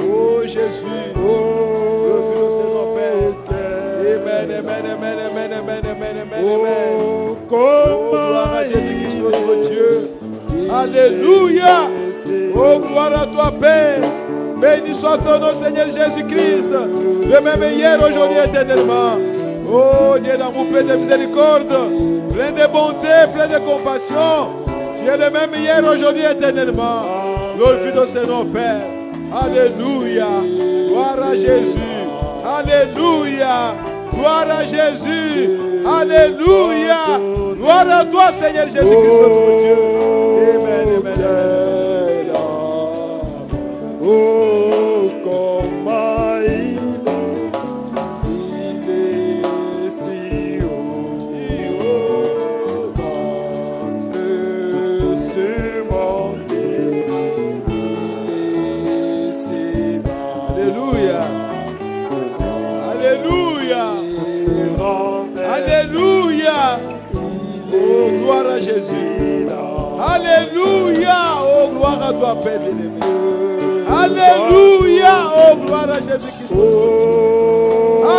B: Oh Jésus, glorifie ton Père. Amen, amen, amen, amen, amen, amen, amen, amen. Oh, gloire à Jésus-Christ, notre Dieu. Alléluia. Oh, gloire à toi, Père. Béni soit ton nom, Seigneur Jésus-Christ. Le même hier, aujourd'hui, éternellement. Oh, Dieu d'amour, plein de miséricorde, plein de bonté, plein de compassion. Tu es le même hier, aujourd'hui, éternellement. Glorifie ton Saint-Nom, Père. Alléluia. Gloire à Jésus. Alléluia. Gloire à Jésus. Alléluia. Gloire à toi, Seigneur Jésus-Christ, notre Dieu. Amen, amen, amen. Oh, comment il est si haut, qu'on peut surmonter, il est si bas. Alléluia. Alléluia. Alléluia. Oh, gloire à Jésus. Alléluia. Oh, gloire à toi, Père bien-aimé. Alléluia. Oh, gloire à Jésus-Christ.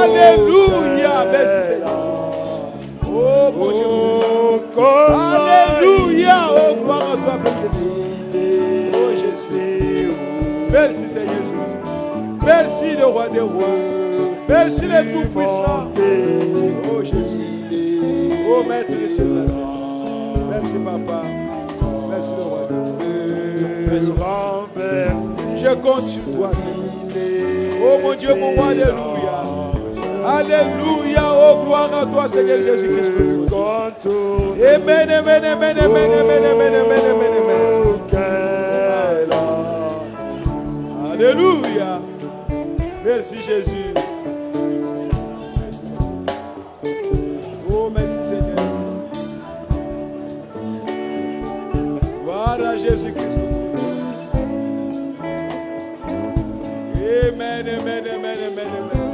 B: Alléluia. Merci, Seigneur. Oh, mon Dieu. Alléluia. Oh, gloire à toi, Père bien-aimé. Oh, Jésus. Merci, Seigneur Jésus. Merci, le Roi des Rois. Merci, le Tout-Puissant. Oh, Jésus. Oh, Maître des cieux. Merci, Papa. Merci, le Roi des Rois. Je compte sur toi. Oh, mon Dieu, mon roi, alléluia. Alléluia. Oh, gloire à toi, Seigneur Jésus-Christ. Amen, amen, amen, amen, amen, amen, amen, amen, amen. Alléluia. Merci, Jésus. Oh, merci Seigneur. Gloire à Jésus-Christ. Amen, amen, amen, amen, amen.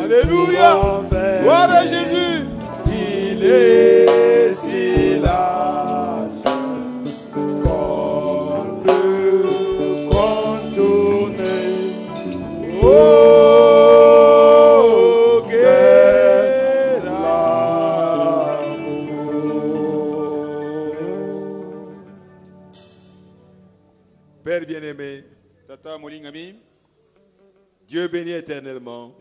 B: Alléluia. Gloire à Jésus. Il est si large qu'on peut contourner. Oh, quel amour. Père bien-aimé,
C: Tata Molingami,
B: Dieu béni éternellement,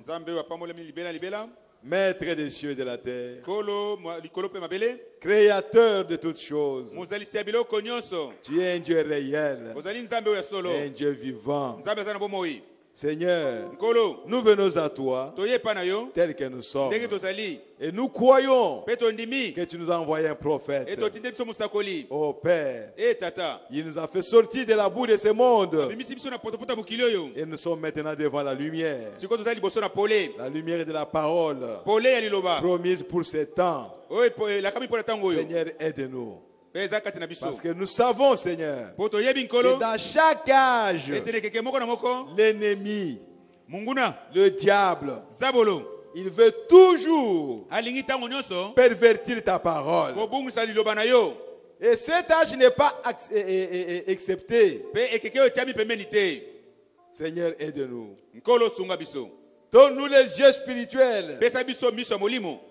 B: Maître des cieux et de la terre, Créateur de toutes choses, tu es un Dieu réel, un Dieu vivant. Seigneur, nous venons à toi tel que nous sommes. Et nous croyons que tu nous as envoyé un prophète. Oh Père, il nous a fait sortir de la boue de ce monde. Et nous sommes maintenant devant la lumière. La lumière de la parole promise pour ce temps. Seigneur, aide-nous. Parce que nous savons, Seigneur, que dans chaque âge, l'ennemi, le diable, il veut toujours pervertir ta parole. Et cet âge n'est pas accepté. Seigneur, aide-nous. Donne-nous les yeux spirituels.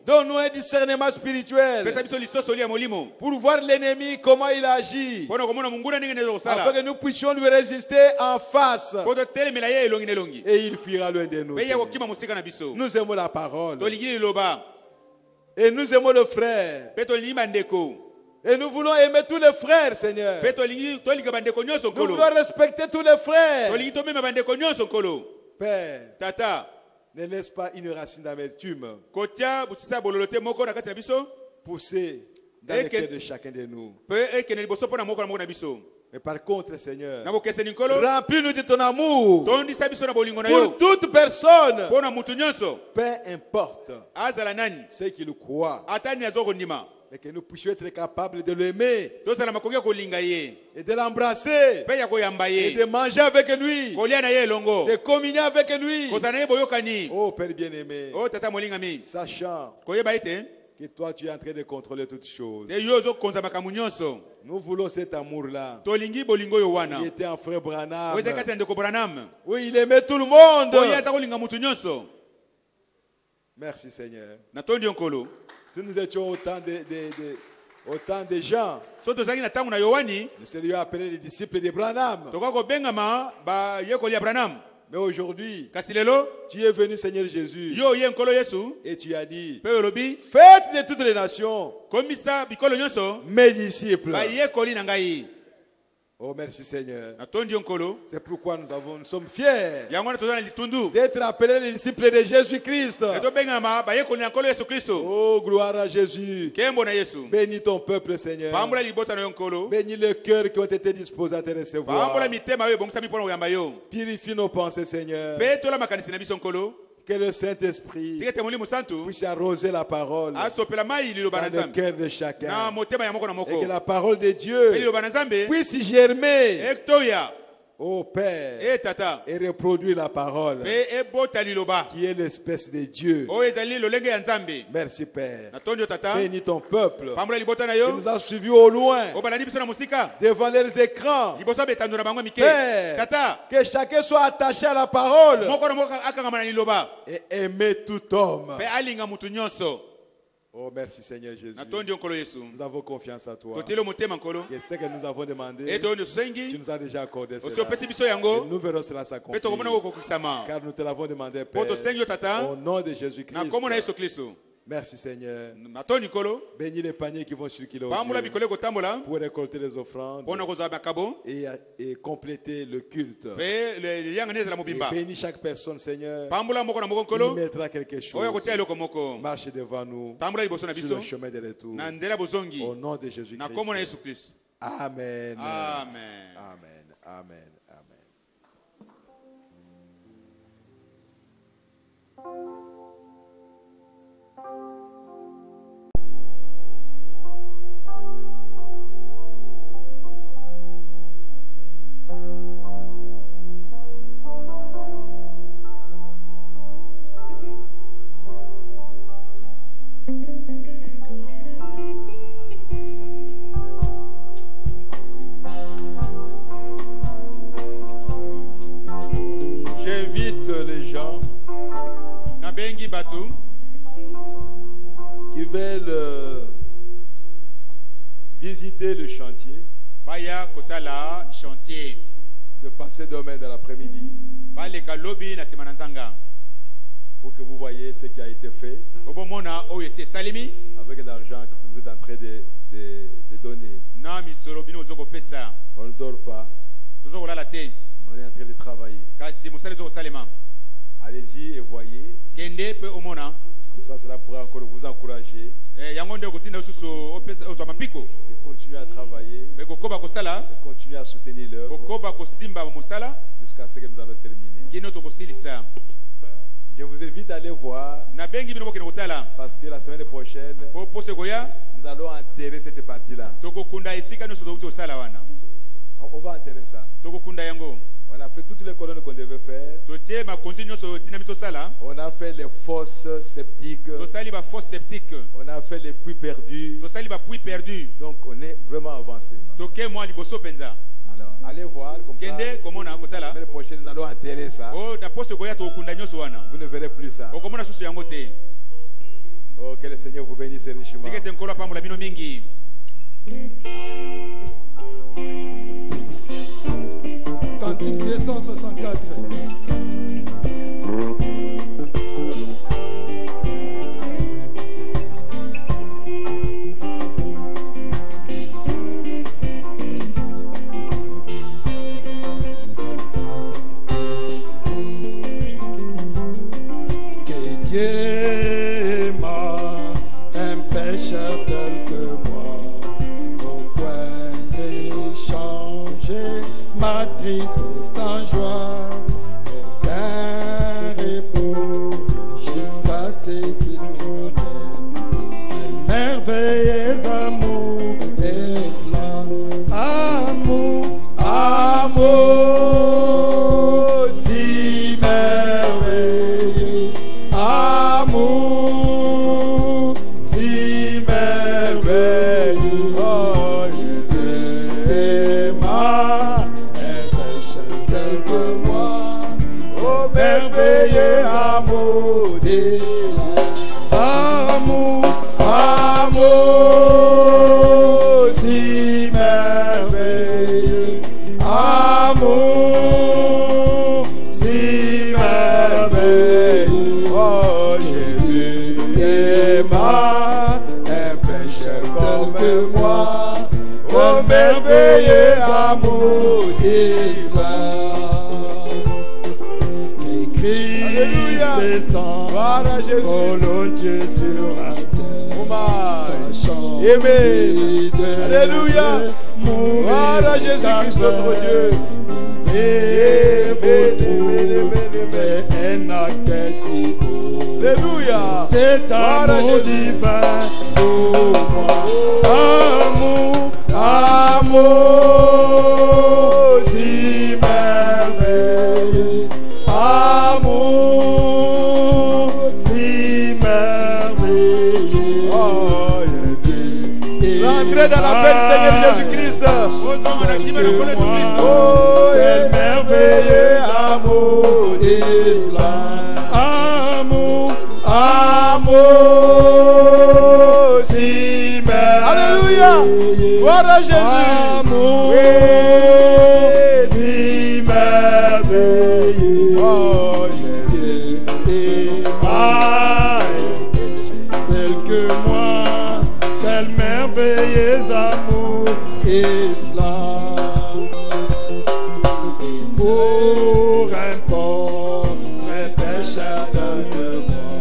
B: Donne-nous un discernement spirituel. Pour voir l'ennemi, comment il agit. Afin que nous puissions lui résister en face. Et il fuira loin de nous. Nous aimons la parole. Et nous aimons le frère. Et nous voulons aimer tous les frères, Seigneur. Nous voulons respecter tous les frères. Père, Tata, ne laisse pas une racine d'amertume pousser dans le cœur de chacun de nous. Mais par contre, Seigneur, remplis-nous de ton amour pour toute personne, peu importe ce qu'il croit, mais que nous puissions être capables de l'aimer et de l'embrasser et de manger avec lui, de communier avec lui. Oh Père bien-aimé, sachant que toi tu es en train de contrôler toutes choses, nous voulons cet amour-là. Il était un frère Branham. Oui, il aimait tout le monde. Merci Seigneur. Si nous étions autant de gens, nous serions appelés les disciples de Branham. Mais aujourd'hui, tu es venu, Seigneur Jésus, et tu as dit, faites de toutes les nations mes disciples. Oh, merci Seigneur. C'est pourquoi nous sommes fiers d'être appelés les disciples de Jésus-Christ. Oh, gloire à Jésus. Bénis ton peuple, Seigneur. Bénis les cœurs qui ont été disposés à te recevoir. Purifie nos pensées, Seigneur. Que le Saint-Esprit puisse arroser la parole dans le cœur de chacun. Et que la parole de Dieu puisse germer, oh Père, et reproduire la parole qui est l'espèce de Dieu. Merci Père. Bénis ton peuple qui nous a suivis au loin devant les écrans. Père, que chacun soit attaché à la parole et aimer tout homme. Oh, merci Seigneur Jésus. Nous avons confiance à toi. Et ce que nous avons demandé, tu nous as déjà accordé cela. Et nous verrons cela s'accomplir. Car nous te l'avons demandé, Père, au nom de Jésus-Christ. Merci Seigneur. Bénis les paniers qui vont circuler pour récolter les offrandes et compléter le culte. Et bénis chaque personne, Seigneur, qui mettra quelque chose. Marche devant nous sur le chemin de retour. Au nom de Jésus-Christ. Amen. Amen. Amen. Amen. J'invite les gens qui veulent visiter le chantier, de passer demain dans l'après-midi pour que vous voyez ce qui a été fait avec l'argent que vous êtes en train de donner. On ne dort pas, on est en train de travailler. Allez-y et voyez. Comme ça, cela pourra encore vous encourager de continuer à travailler, de continuer à soutenir l'œuvre jusqu'à ce que nous allons terminer. Je vous invite à aller voir parce que la semaine prochaine, nous allons enterrer cette partie-là. On va enterrer ça. On a fait toutes les colonnes qu'on devait faire. On a fait les fosses septiques. On a fait les puits perdus. Donc on est vraiment avancé. Alors allez voir, comme semaine prochaine, nous allons enterrer ça. Vous ne verrez plus ça. Oh, que le Seigneur vous bénisse richement.
A: Cantique 264.
D: Sans joie, aucun repos, jusqu'à ce qu'il nous mène. Merveilleux amour, et cela, amour, amour, si merveilleux, amour, si merveilleux, oh, merveilleux amour des amour, amour, si merveilleux, amour, si merveilleux, oh Jésus aima un pécheur comme moi, oh merveilleux amour d'Israël. Christ descend volontiers sur la terre, sachant
B: Alléluia. Gloire à Jésus-Christ notre Dieu.
D: Et vous trouvez un acte si beau.
B: Alléluia.
D: C'est amour divin pour moi. Amour, amour, si merveilleux. Amour, si merveilleux. Oh,
B: l'entrée dans la paix du Seigneur Jésus-Christ.
D: Oh, quel merveilleux amour d'Islam. Amour, amour, si merveilleux.
B: Alléluia. Gloire à Jésus.
D: Amour, si merveilleux. Oh, tel que moi, quel merveilleux amour Islam. Et pour un pauvre pécheur de moi,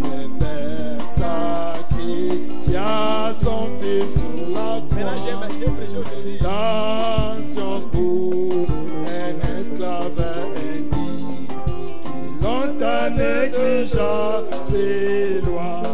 D: le Père sacrifia son Fils sur la croix. Rédemption pour un esclave indigne qui longtemps négligea ses lois.